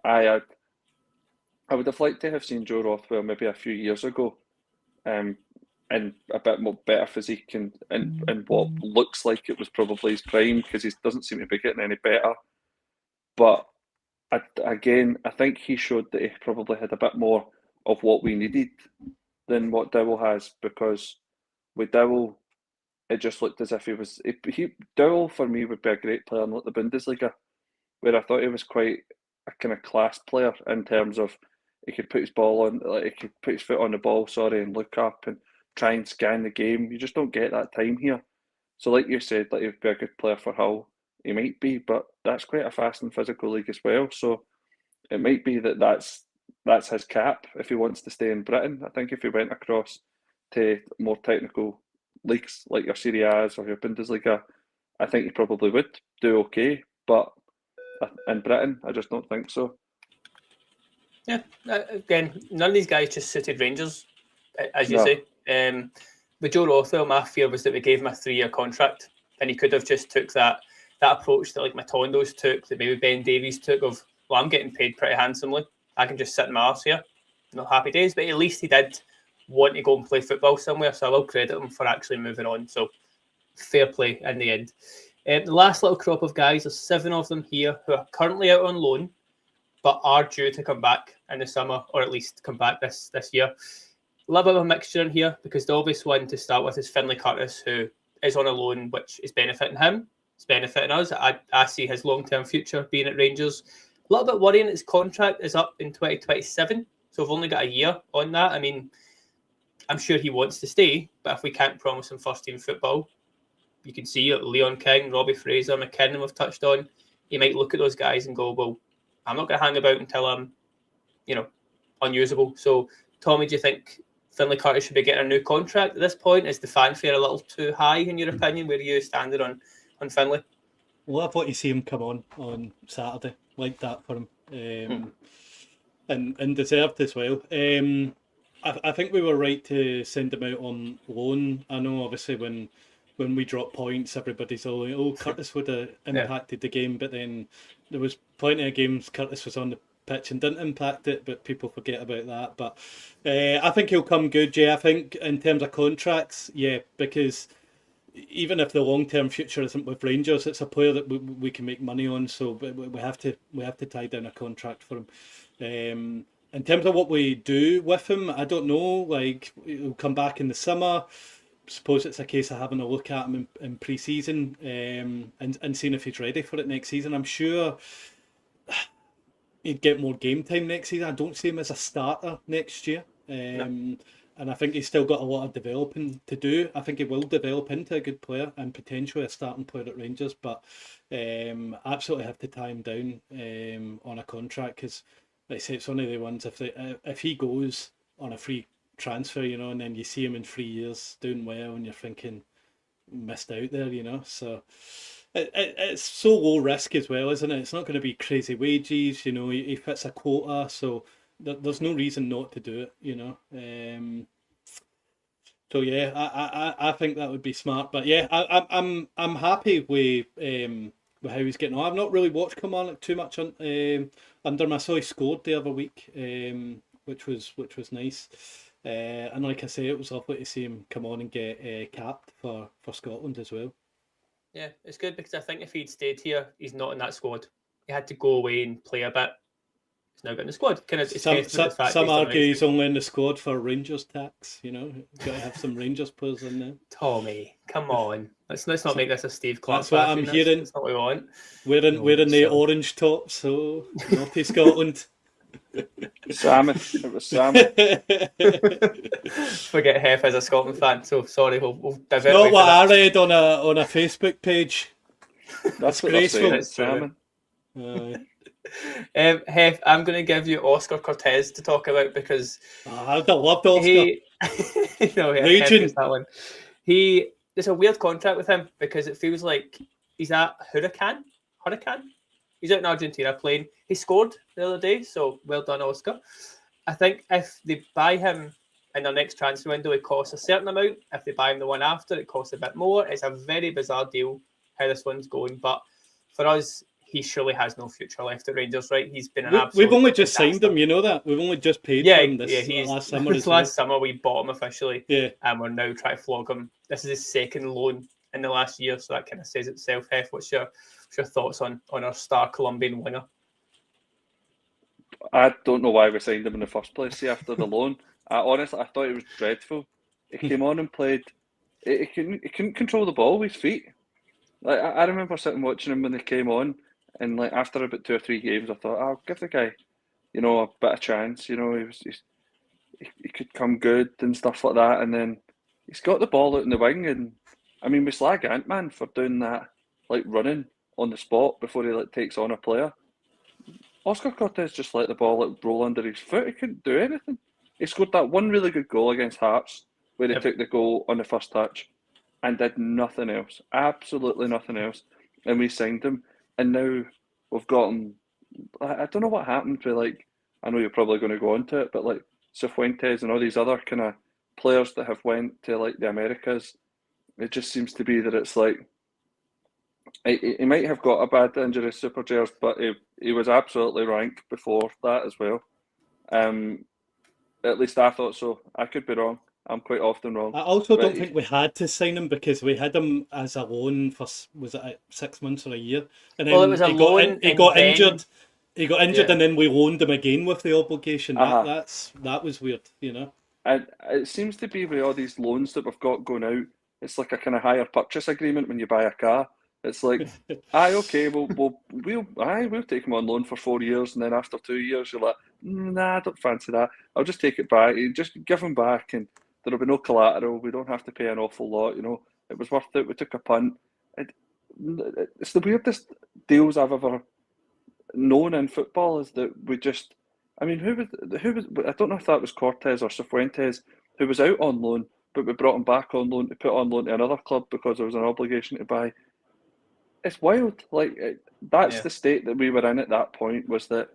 I would have liked to have seen Joe Rothwell maybe a few years ago, and a bit more better physique and what looks like it was probably his prime, because he doesn't seem to be getting any better. But again, I think he showed that he probably had a bit more of what we needed than what Dowell has, because with Dowell, it just looked as if Dowell for me would be a great player in like the Bundesliga, where I thought he was quite a kind of class player in terms of he could put his ball on, like he could put his foot on the ball, and look up and try and scan the game. You just don't get that time here. So like you said, like he'd be a good player for Hull. he might be, but that's quite a fast and physical league as well. So it might be that's his cap if he wants to stay in Britain. I think if he went across to more technical leagues like your Serie A's or your Bundesliga, I think he probably would do okay. But in Britain, I just don't think so. Yeah, again, none of these guys just suited Rangers, as you say. With Joe Rothwell, my fear was that we gave him a 3-year contract, and he could have just took that approach that like Matondo's took, that maybe Ben Davies took of, well, I'm getting paid pretty handsomely. I can just sit in my arse here. Not happy days, but at least he did want to go and play football somewhere, so I will credit him for actually moving on. So fair play in the end. The last little crop of guys, there's 7 of them here who are currently out on loan, but are due to come back in the summer, or at least come back this year. A little bit of a mixture in here, because the obvious one to start with is Finlay Curtis, who is on a loan, which is benefiting him. It's benefiting us. I see his long-term future being at Rangers. A little bit worrying his contract is up in 2027, so we've only got a year on that. I mean, I'm sure he wants to stay, but if we can't promise him first-team football, you can see Leon King, Robbie Fraser, McKinnon we've touched on. You might look at those guys and go, well, I'm not going to hang about until I'm, unusable. So, Tommy, do you think Finlay Curtis should be getting a new contract at this point? Is the fanfare a little too high, in your opinion? Where are you standing on Finlay? Well, I thought you see him come on Saturday, like that for him, and deserved as well. I think we were right to send him out on loan. I know, obviously, when we drop points, everybody's all like, "Oh, Curtis would have impacted the game," but then there was plenty of games Curtis was on the pitch and didn't impact it, but people forget about that. But I think he'll come good. Yeah, I think in terms of contracts, because even if the long-term future isn't with Rangers, it's a player that we can make money on. So we have to tie down a contract for him. In terms of what we do with him, I don't know. Like, he'll come back in the summer. Suppose it's a case of having a look at him in pre-season and seeing if he's ready for it next season. I'm sure he'd get more game time next season. I don't see him as a starter next year. No. And I think he's still got a lot of developing to do. I think he will develop into a good player and potentially a starting player at Rangers, but absolutely have to tie him down on a contract, because, like I say, it's one of the ones, if he goes on a free transfer, and then you see him in 3 years doing well and you're thinking, missed out there, so it's so low risk as well, isn't it? It's not going to be crazy wages, he fits a quota, so there's no reason not to do it, so yeah, I think that would be smart. But yeah, I'm happy with how he's getting on. I've not really watched him on too much under him. I saw he scored the other week, which was nice. And like I say, it was lovely to see him come on and get capped for Scotland as well. Yeah, it's good, because I think if he'd stayed here, he's not in that squad. He had to go away and play a bit. He's now got in the squad. Some argue he's only in the squad for Rangers tax. Got to have some Rangers players in there. Tommy, come on. Let's not make this a Steve Clark. That's what I'm hearing. That's not what we want. Wearing the orange top, so naughty Scotland. Salmon. It was salmon. Forget Hef as a Scotland fan, so sorry, we'll divert. It's not what I read on a Facebook page. That's graceful. It's salmon. Hef, I'm going to give you Oscar Cortez to talk about, because I loved Oscar. Raging. That one. There's a weird contract with him, because it feels like he's at Hurricane. He's out in Argentina playing. He scored the other day, so well done, Oscar. I think if they buy him in their next transfer window, it costs a certain amount. If they buy him the one after, it costs a bit more. It's a very bizarre deal how this one's going, but for us, he surely has no future left at Rangers, right? He's been an absolute. We've only just signed him, you know that. We've only just paid for him last summer. Last summer we bought him officially, and we're now trying to flog him. This is his second loan in the last year, so that kind of says itself. Hef, what's your thoughts on our star Colombian winger? I don't know why we signed him in the first place. See, after the loan, I thought it was dreadful. He came on and played. He couldn't control the ball with his feet. Like, I remember sitting watching him when he came on, and like after about 2 or 3 games, I thought, I'll give the guy, a bit of chance. He could come good and stuff like that, and then he's got the ball out in the wing, and I mean, we slag Ant-Man for doing that, like running on the spot before he takes on a player. Oscar Cortez just let the ball roll under his foot. He couldn't do anything. He scored that one really good goal against Hearts where he took the goal on the first touch and did nothing else. Absolutely nothing else. And we signed him. And now we've got him. I don't know what happened to, I know you're probably going to go on to it, but Cifuentes and all these other kind of players that have went to the Americas, it just seems to be that it's he might have got a bad injury, Super Jers, but he was absolutely ranked before that as well. At least I thought so. I could be wrong. I'm quite often wrong. I also don't think we had to sign him because we had him as a loan for, was it 6 months or a year? And then it was a loan. He got injured. He got injured, and then we loaned him again with the obligation. That was weird, you know. And it seems to be with all these loans that we've got going out, it's like a kind of hire purchase agreement when you buy a car. It's like, we'll take him on loan for 4 years, and then after 2 years you're like, nah, I don't fancy that. I'll just take it back. Just give him back, and there'll be no collateral. We don't have to pay an awful lot. You know, it was worth it. We took a punt. It's the weirdest deals I've ever known in football. Is that we just, I mean, who was? I don't know if that was Cortez or Cifuentes who was out on loan, but we brought him back on loan to put on loan to another club because there was an obligation to buy. It's wild. That's the state that we were in at that point, was that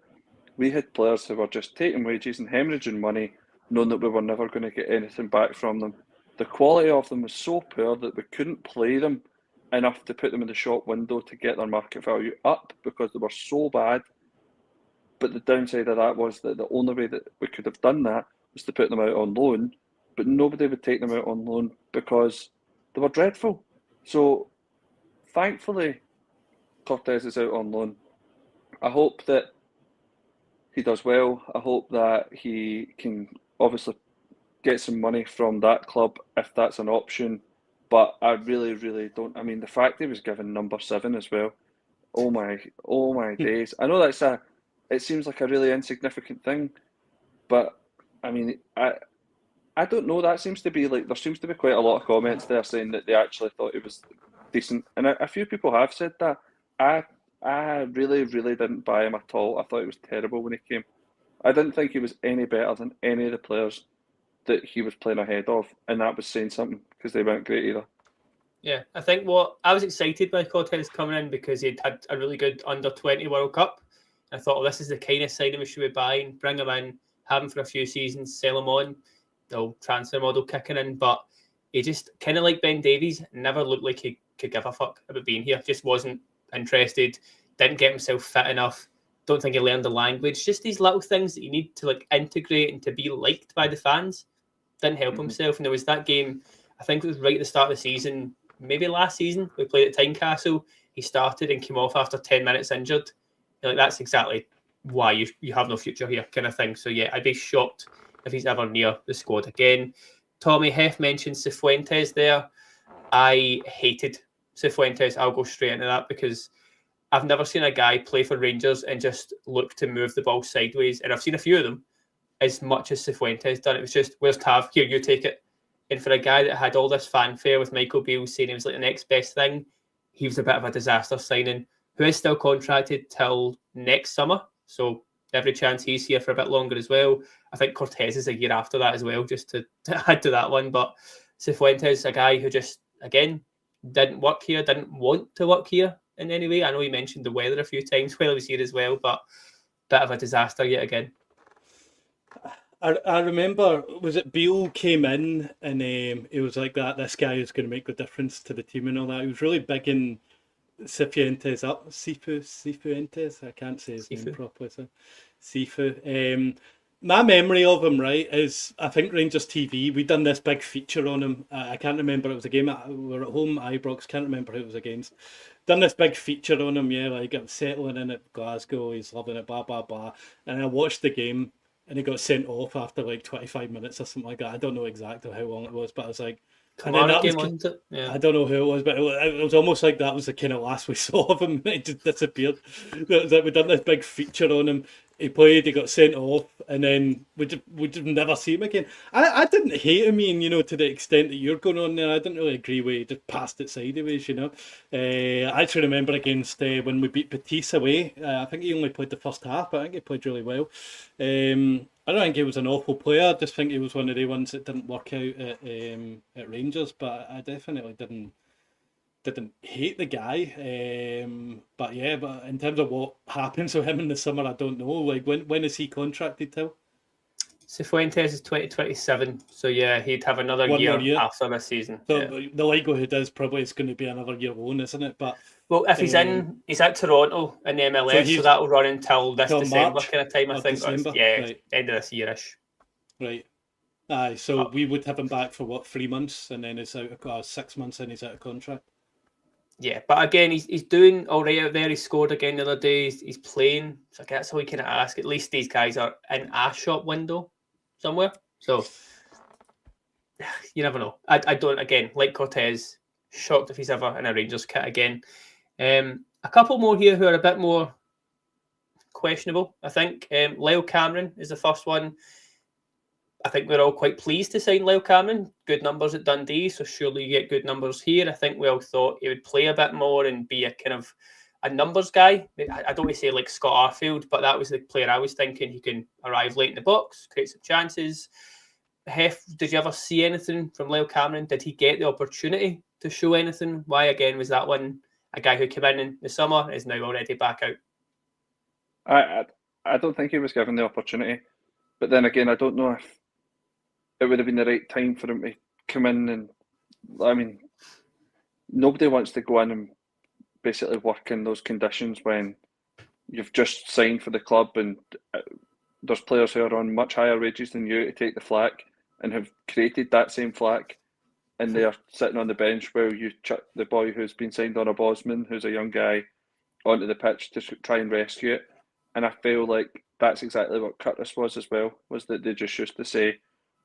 we had players who were just taking wages and hemorrhaging money, knowing that we were never going to get anything back from them. The quality of them was so poor that we couldn't play them enough to put them in the shop window to get their market value up because they were so bad. But the downside of that was that the only way that we could have done that was to put them out on loan, but nobody would take them out on loan because they were dreadful. So thankfully, Cortez is out on loan. I hope that he does well. I hope that he can obviously get some money from that club if that's an option. But I really, really don't. I mean, the fact he was given number 7 as well. Oh my days. I know it seems like a really insignificant thing, but I mean, I don't know. That seems to be there seems to be quite a lot of comments there saying that they actually thought it was decent, and a few people have said that. I really, really didn't buy him at all. I thought he was terrible when he came. I didn't think he was any better than any of the players that he was playing ahead of, and that was saying something because they weren't great either. Yeah, I think what I was excited by Cortez coming in because he'd had a really good under-20 World Cup. I thought, this is the kind of signing we should be buying. Bring him in, have him for a few seasons, sell him on. The old transfer model kicking in, but he just kind of like Ben Davies, never looked like he could give a fuck about being here. Just wasn't interested. Didn't get himself fit enough. Don't think he learned the language. Just these little things that you need to integrate and to be liked by the fans. Didn't help himself. And there was that game, I think it was right at the start of the season, maybe last season, we played at Tynecastle. He started and came off after 10 minutes injured. That's exactly why you have no future here, kind of thing. So yeah, I'd be shocked if he's ever near the squad again. Tommy Hef mentioned Cifuentes there. I hated Cifuentes. I'll go straight into that because I've never seen a guy play for Rangers and just look to move the ball sideways. And I've seen a few of them as much as Cifuentes done. It was just, where's Tav? Here, you take it. And for a guy that had all this fanfare with Michael Beale saying he was the next best thing, he was a bit of a disaster signing, who is still contracted till next summer. So every chance he's here for a bit longer as well. I think Cortez is a year after that as well, just to add to that one. But Cifuentes, a guy who just, again, didn't work here, didn't want to work here in any way. I know he mentioned the weather a few times while he was here as well, but bit of a disaster yet again. I remember, was it Beale came in and he was like that, this guy is going to make the difference to the team and all that. He was really big in Cifuentes up. Cifuentes? I can't say his name properly. So. Cifu. My memory of him, right, is I think Rangers TV, we done this big feature on him. I can't remember, it was a game, we were at home, Ibrox, can't remember who it was against. Done this big feature on him, yeah, like I'm settling in at Glasgow, he's loving it, blah, blah, blah. And I watched the game and he got sent off after 25 minutes or something like that. I don't know exactly how long it was, but I was like, and then that was, I don't know who it was, but it was almost like that was the kind of last we saw of him. He just disappeared. It was like we done this big feature on him. he played, he got sent off, and then we just never see him again. I didn't hate him, Ian, to the extent that you're going on there. I didn't really agree with, he just passed it sideways, I actually remember against when we beat Betis away. I think he only played the first half, but I think he played really well. I don't think he was an awful player. I just think he was one of the ones that didn't work out at Rangers, but I definitely didn't hate the guy. But in terms of what happens with him in the summer, I don't know. Like, when is he contracted till? Cifuentes is 2027, so yeah, he'd have another year after this season. So the likelihood is probably it's going to be another year loan, isn't it? But well, if he's at Toronto in the MLS, so that'll run until this December March, kind of time, I think. December, right. End of this yearish. Right. Aye, so we would have him back for 3 months, and then it's out 6 months, and he's out of contract. Yeah, but again, he's doing all right out there. He scored again the other day. He's playing. So that's all we can ask. At least these guys are in a shop window somewhere. So you never know. I don't, again, like Cortez, shocked if he's ever in a Rangers kit again. A couple more here who are a bit more questionable, I think. Lyle Cameron is the first one. I think we're all quite pleased to sign Lyle Cameron. Good numbers at Dundee, so surely you get good numbers here. I think we all thought he would play a bit more and be a kind of a numbers guy. I don't want to say like Scott Arfield, but that was the player I was thinking. He can arrive late in the box, create some chances. Hef, did you ever see anything from Lyle Cameron? Did he get the opportunity to show anything? Why, again, was that one a guy who came in the summer is now already back out? I don't think he was given the opportunity. But then again, I don't know if it would have been the right time for him to come in. And I mean, nobody wants to go in and basically work in those conditions when you've just signed for the club and there's players who are on much higher wages than you to take the flak and have created that same flak, and they are sitting on the bench while you chuck the boy who's been signed on a Bosman, who's a young guy, onto the pitch to try and rescue it. And I feel like that's exactly what Curtis was as well, was that they just used to say,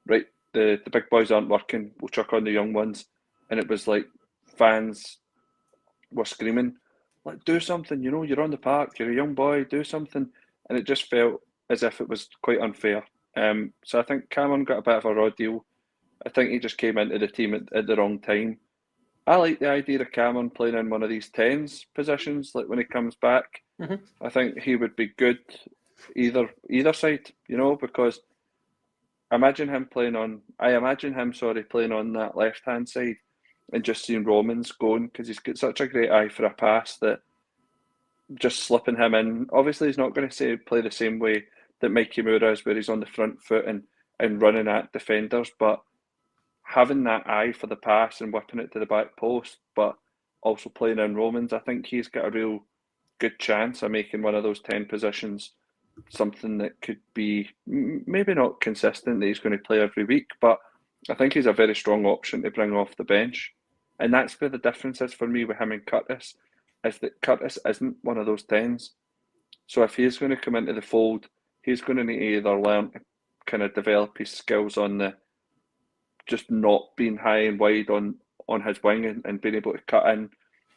right, the big boys aren't working, we'll chuck on the young ones. And it was like fans were screaming, like, do something, you're on the park, you're a young boy, do something. And it just felt as if it was quite unfair. So I think Cameron got a bit of a raw deal. I think he just came into the team at the wrong time. I like the idea of Cameron playing in one of these 10s positions, like when he comes back. Mm-hmm. I think he would be good either side, because I imagine him playing on that left-hand side and just seeing Romans going, because he's got such a great eye for a pass that just slipping him in. Obviously, he's not going to play the same way that Mikey Moura is, where he's on the front foot and running at defenders, but having that eye for the pass and whipping it to the back post, but also playing in Romans, I think he's got a real good chance of making one of those 10 positions something that could be maybe not consistent that he's going to play every week, but I think he's a very strong option to bring off the bench. And that's where the difference is for me with him and Curtis, is that Curtis isn't one of those 10s. So if he's going to come into the fold, he's going to need to either learn to kind of develop his skills on the just not being high and wide on his wing and being able to cut in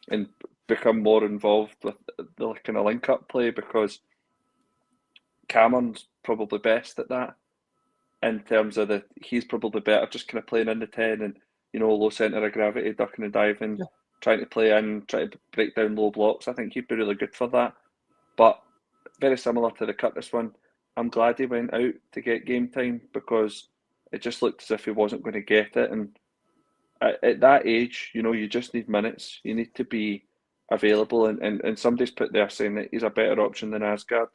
and become more involved with the kind of link-up play, because Cameron's probably best at that in terms of he's probably better just kind of playing in the 10 and, low centre of gravity, ducking and diving, trying to play in, trying to break down low blocks. I think he'd be really good for that. But very similar to the Curtis one, I'm glad he went out to get game time, because it just looked as if he wasn't going to get it. And at that age, you just need minutes. You need to be available. And somebody's put there saying that he's a better option than Asgard.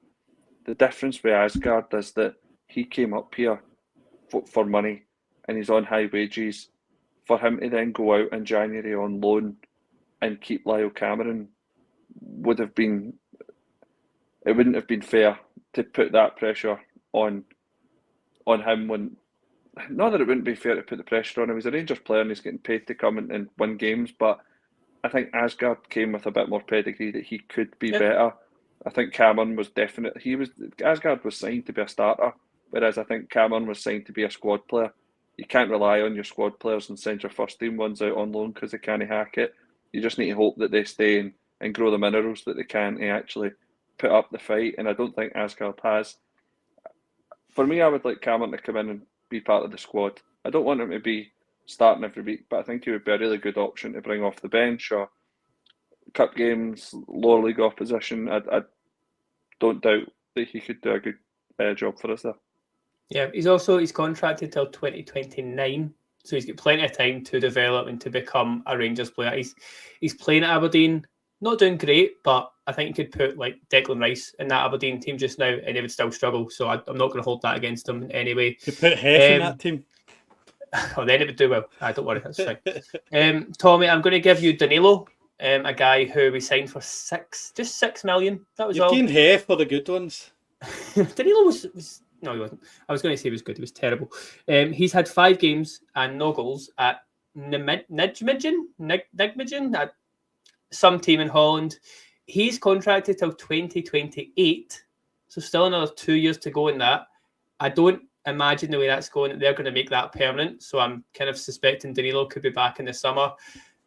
The difference with Asgard is that he came up here for money and he's on high wages. For him to then go out in January on loan and keep Lyle Cameron wouldn't have been fair to put that pressure on him when, not that it wouldn't be fair to put the pressure on him. He's a Rangers player and he's getting paid to come and win games, but I think Asgard came with a bit more pedigree that he could be better. I think Cameron was Asgard was signed to be a starter, whereas I think Cameron was signed to be a squad player. You can't rely on your squad players and send your first team ones out on loan because they can't hack it. You just need to hope that they stay and grow the minerals that they can to actually put up the fight, and I don't think Asgard has. For me, I would like Cameron to come in and be part of the squad. I don't want him to be starting every week, but I think he would be a really good option to bring off the bench or cup games, lower league opposition. I don't doubt that he could do a good job for us there. Yeah, he's contracted till 2029, so he's got plenty of time to develop and to become a Rangers player. He's playing at Aberdeen, not doing great, but I think you could put like Declan Rice in that Aberdeen team just now, and he would still struggle. So I'm not going to hold that against him in any way. You put Hef in that team. Oh, then it would do well. Don't worry, that's fine. Tommy, I'm going to give you Danilo, a guy who we signed for just 6 million. That was You've all. gained Hef for the good ones. Danilo was no, he wasn't. I was going to say he was good. He was terrible. He's had 5 games and no goals at Nijmegen, at some team in Holland. He's contracted till 2028, so still another 2 years to go in that. I don't imagine the way that's going, they're going to make that permanent. So I'm kind of suspecting Danilo could be back in the summer.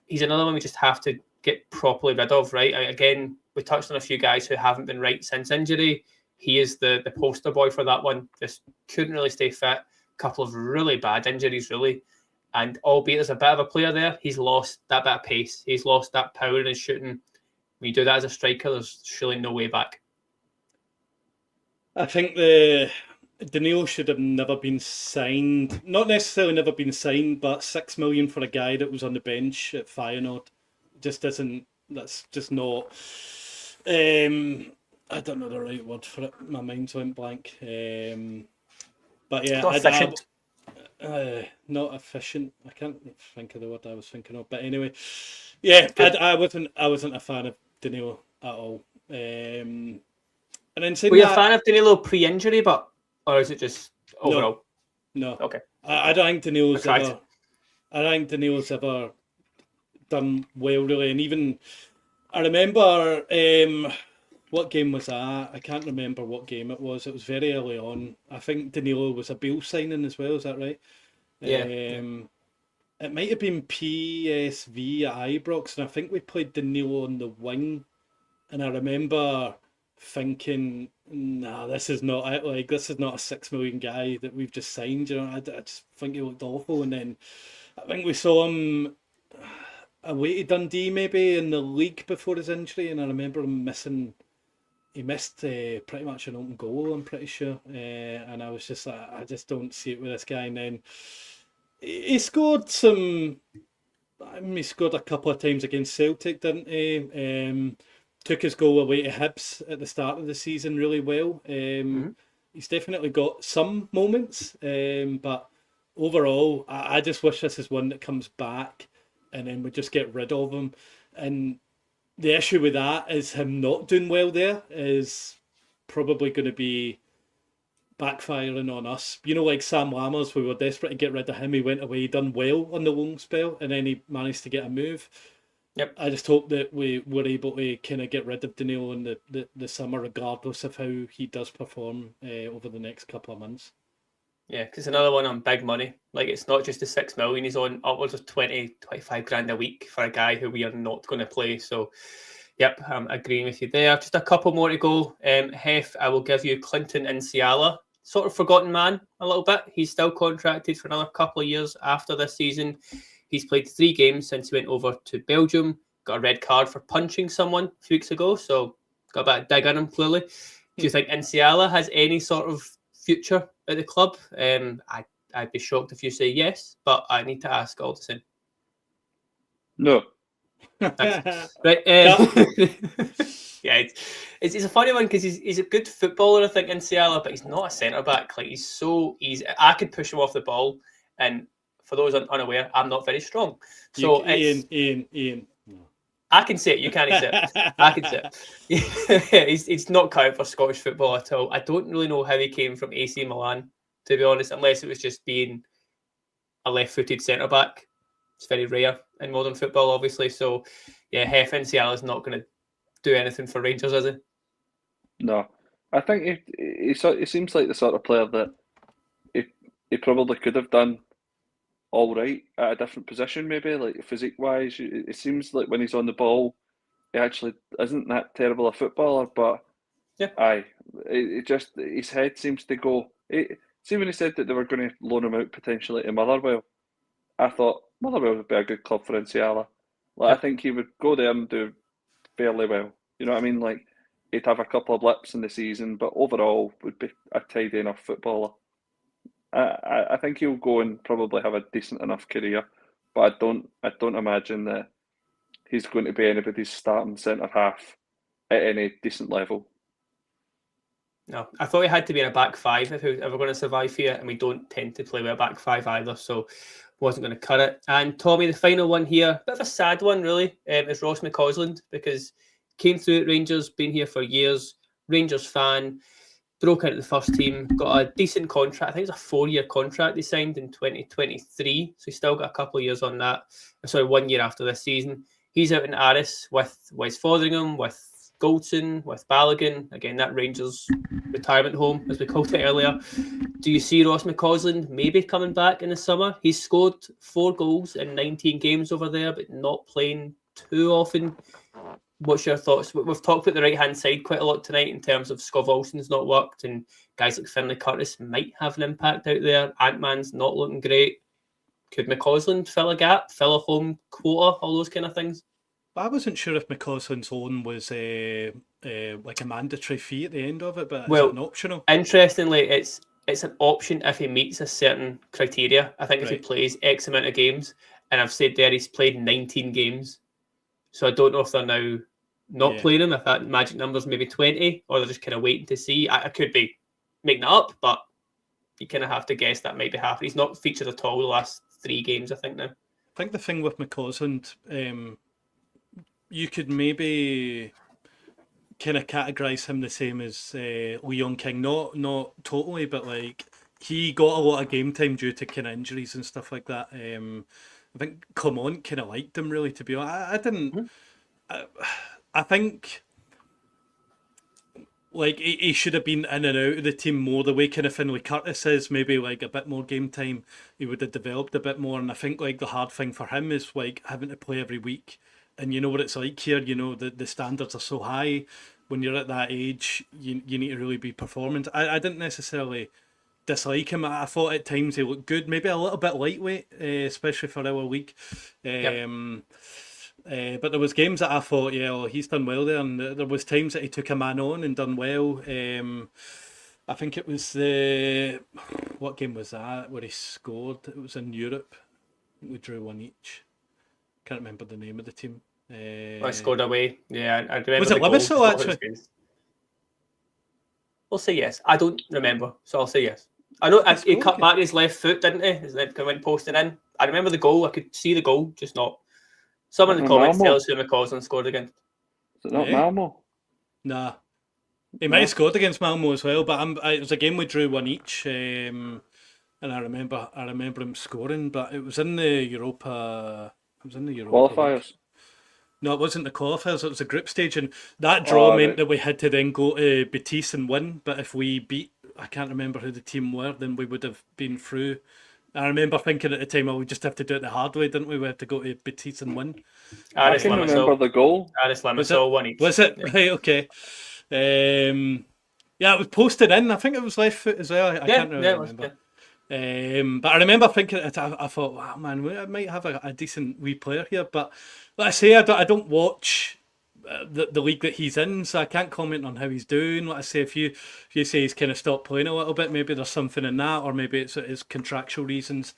He's another one we just have to get properly rid of, right? Again, we touched on a few guys who haven't been right since injury. He is the poster boy for that one. Just couldn't really stay fit. A couple of really bad injuries, really. And albeit there's a bit of a player there, he's lost that bit of pace. He's lost that power in his shooting. When you do that as a striker, there's surely no way back. I think Danilo should have never been signed. Not necessarily never been signed, but 6 million for a guy that was on the bench at Feyenoord just isn't. That's just not. I don't know the right word for it. My mind's went blank. But yeah, not efficient. Not efficient. I can't think of the word I was thinking of. But anyway, yeah, I wasn't a fan of Danilo at all. And then were you a fan of Danilo pre-injury, or is it just overall? No. Okay. I don't think Danilo's ever. I don't think Danilo's ever done well, really. And even I remember what game was that? I can't remember what game it was. It was very early on. I think Danilo was a Bill signing as well. Is that right? Yeah. It might have been PSV at Ibrox, and I think we played Danilo on the wing. And I remember thinking, nah, this is not it. Like, this is not a 6 million guy that we've just signed. You know, I just think he looked awful. And then I think we saw him away to Dundee maybe in the league before his injury, and I remember him missing. He missed pretty much an open goal, I'm pretty sure. And I was just like, I just don't see it with this guy. And then he scored some. He scored a couple of times against Celtic, didn't he? Took his goal away to Hibs at the start of the season really well. He's definitely got some moments, but overall, I just wish this is one that comes back and then we just get rid of him. And the issue with that is him not doing well there is probably going to be backfiring on us. You know, like Sam Lammers, we were desperate to get rid of him. He went away, done well on the loan spell, and then he managed to get a move. Yep. I just hope that we were able to kind of get rid of Danilo in the summer, regardless of how he does perform over the next couple of months. Yeah, because another one on big money. Like, it's not just the 6 million. He's on upwards of 20, 25 grand a week for a guy who we are not going to play. So, yep, I'm agreeing with you there. Just a couple more to go. Hef, I will give you Clinton Iniala. Sort of forgotten man a little bit. He's still contracted for another couple of years after this season. He's played 3 games since he went over to Belgium. Got a red card for punching someone a few weeks ago. So, got a bit of dig on him, clearly. Do you think Iniala has any sort of future at the club? I'd be shocked if you say yes, but I need to ask all the same. No. Right. Yeah, it's a funny one because he's a good footballer, I think, Iniala, but he's not a centre back. Like, he's so easy. I could push him off the ball, and for those unaware, I'm not very strong. So Iain. I can say it. You can't say it. I can say it. He's not cut out for Scottish football at all. I don't really know how he came from AC Milan, to be honest, unless it was just being a left-footed centre-back. It's very rare in modern football, obviously. So, yeah, Hef Iniala is not going to do anything for Rangers, is he? No. I think he seems like the sort of player that he probably could have done all right at a different position, maybe, like physique-wise. It seems like when he's on the ball, he actually isn't that terrible a footballer, but Aye, it just his head seems to go. See, when he said that they were going to loan him out potentially to Motherwell, I thought Motherwell would be a good club for Iniala. Like, I think he would go there and do fairly well. You know what I mean? Like, he'd have a couple of blips in the season, but overall would be a tidy enough footballer. I think he'll go and probably have a decent enough career, but I don't imagine that he's going to be anybody's starting centre half at any decent level. No, I thought he had to be in a back five if he was ever going to survive here, and we don't tend to play with a back five either, so wasn't going to cut it. And Tommy, the final one here, bit of a sad one really, is Ross Mccosland, because came through at Rangers, been here for years, Rangers fan, broke out of the first team, got a decent contract. I think it's a 4-year contract he signed in 2023, so he's still got a couple of years on that. Sorry, 1 year after this season. He's out in Aris with Wes Fotheringham, with Goldson, with Balagan, again, that Rangers retirement home, as we called it earlier. Do you see Ross Mccosland maybe coming back in the summer? He's scored 4 goals in 19 games over there, but not playing too often. What's your thoughts? We've talked about the right-hand side quite a lot tonight in terms of Scott Olsen's not worked, and guys like Finlay Curtis might have an impact out there. Ant-Man's not looking great. Could Mccosland fill a gap, fill a home quota, all those kind of things? I wasn't sure if Mccosland's loan was like a mandatory fee at the end of it, but is it an optional? Interestingly, it's an option if he meets a certain criteria. I think if he plays X amount of games, and I've said there he's played 19 games, so I don't know if they're now not playing him, if that magic number's maybe 20, or they're just kind of waiting to see. I could be making that up, but you kind of have to guess that might be happening. He's not featured at all the last 3 games, I think now. I think the thing with Mccosland, you could maybe kind of categorise him the same as Leon King, not totally, but like he got a lot of game time due to kind of injuries and stuff like that. I think Clement kind of liked him really, to be honest. I didn't. I think like he should have been in and out of the team more, the way kind of Finlay Curtis is, maybe like a bit more game time, he would have developed a bit more. And I think like the hard thing for him is like having to play every week. And you know what it's like here, you know, the standards are so high. When you're at that age, you need to really be performing. I didn't necessarily dislike him. I thought at times he looked good, maybe a little bit lightweight, especially for our league. But there was games that I thought, he's done well there. And there was times that he took a man on and done well. I think it was what game was that where he scored? It was in Europe. We drew 1 each. Can't remember the name of the team. I scored away. Yeah, I remember. Was it Liverpool actually? I'll say yes. I don't remember, so I'll say yes. I know he cut back his left foot, didn't he? His left went posting in. I remember the goal. I could see the goal, just not. Someone in the comments tell us who Mccosland scored against. Is it not Malmo? Nah. He might have scored against Malmo as well, but it was a game we drew 1 each. And I remember him scoring, but it was in the Europa. Qualifiers. League. No, it wasn't the qualifiers. It was the group stage, and that draw meant that we had to then go to Betis and win. But if we beat, I can't remember who the team were, then we would have been through. I remember thinking at the time, we just have to do it the hard way, didn't we? We have to go to Betis and win. I can remember the goal. Aris Limassol won each. Was it? Right, okay. It was posted in. I think it was left foot as well. I can't really remember. But I remember thinking, I thought, wow, man, we might have a decent wee player here. But like I say, I don't watch the league that he's in, so I can't comment on how he's doing. Like I say, if you say he's kind of stopped playing a little bit, maybe there's something in that, or maybe it's contractual reasons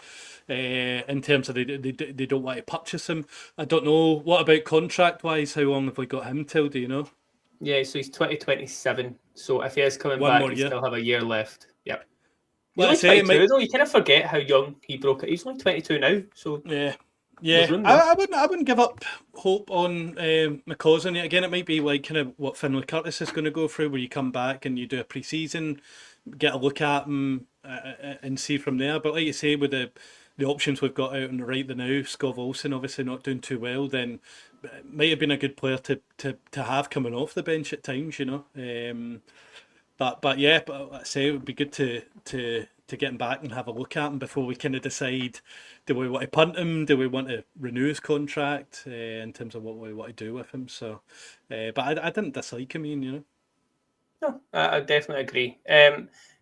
in terms of they don't want to purchase him. I don't know. What about contract wise? How long have we got him till? Do you know? Yeah, so he's 2027. So if he is coming back, he still have a year left. Yep. He's only 22 though. You kind of forget how young he broke it. He's only 22 now. So yeah. I wouldn't give up hope on Mccosland. Again, it might be like kind of what Finlay Curtis is going to go through, where you come back and you do a pre-season, get a look at him and see from there. But like you say, with the options we've got out on the right now, Scov Olsen obviously not doing too well, then it might have been a good player to have coming off the bench at times, you know. But like I say, it would be good to get him back and have a look at him before we kind of decide, do we want to punt him, do we want to renew his contract in terms of what we want to do with him. So, but I didn't dislike him, you know. No, I definitely agree.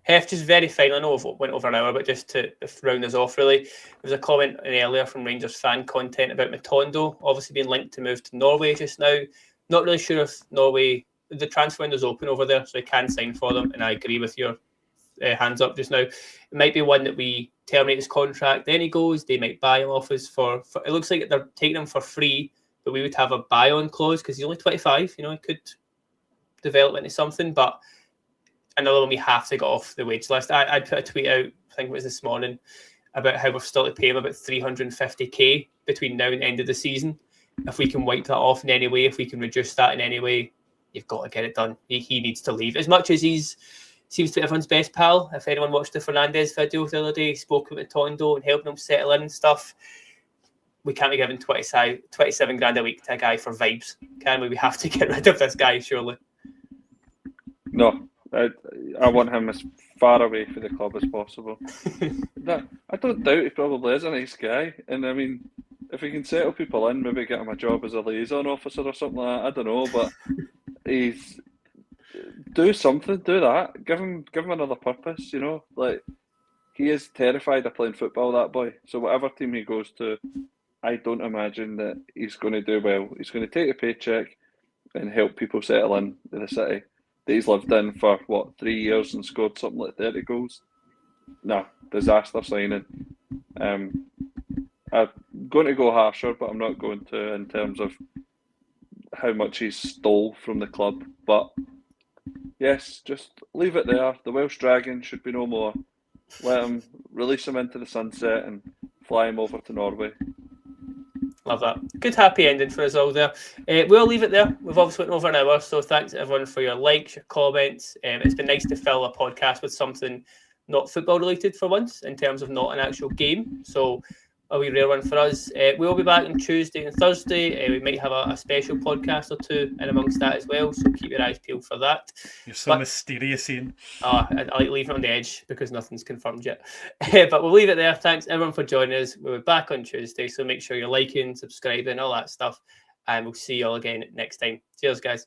Hef, just very finally, I know we've went over an hour, but just to round us off, really, there was a comment earlier from Rangers fan content about Matondo obviously being linked to move to Norway just now. Not really sure if Norway, the transfer window's open over there, so they can sign for them, and I agree with your hands up just now. It might be one that we terminate his contract, then he goes, they might buy him off us for it looks like they're taking him for free, but we would have a buy-on clause because he's only 25, he could develop into something, but another one we have to get off the wage list. I put a tweet out, I think it was this morning, about how we're still to pay him about 350k between now and the end of the season. If we can wipe that off in any way, if we can reduce that in any way, you've got to get it done. He needs to leave. As much as he's seems to be everyone's best pal. If anyone watched the Fernandez video the other day, he spoke about Tondo and helping him settle in and stuff. We can't be giving 27 grand a week to a guy for vibes, can we? We have to get rid of this guy, surely. No. I want him as far away from the club as possible. I don't doubt he probably is a nice guy. And I mean, if he can settle people in, maybe get him a job as a liaison officer or something like that. I don't know, but he's do something, do that. Give him another purpose, Like, he is terrified of playing football, that boy. So whatever team he goes to, I don't imagine that he's going to do well. He's going to take a paycheck and help people settle in the city that he's lived in for, 3 years and scored something like 30 goals. No, disaster signing. I'm going to go harsher, but I'm not going to in terms of how much he stole from the club. But yes, just leave it there. The Welsh Dragon should be no more. Let him release him into the sunset and fly him over to Norway. Love that. Good happy ending for us all there. We'll leave it there. We've obviously went over an hour, so thanks everyone for your likes, your comments. It's been nice to fill a podcast with something not football related for once, in terms of not an actual game. So a wee rare one for us. We'll be back on Tuesday and Thursday. We might have a special podcast or two in amongst that as well, so keep your eyes peeled for that. You're so mysterious, Iain. I like leaving it on the edge because nothing's confirmed yet. But we'll leave it there. Thanks everyone for joining us. We'll be back on Tuesday, so make sure you're liking, subscribing, all that stuff, and we'll see you all again next time. Cheers, guys.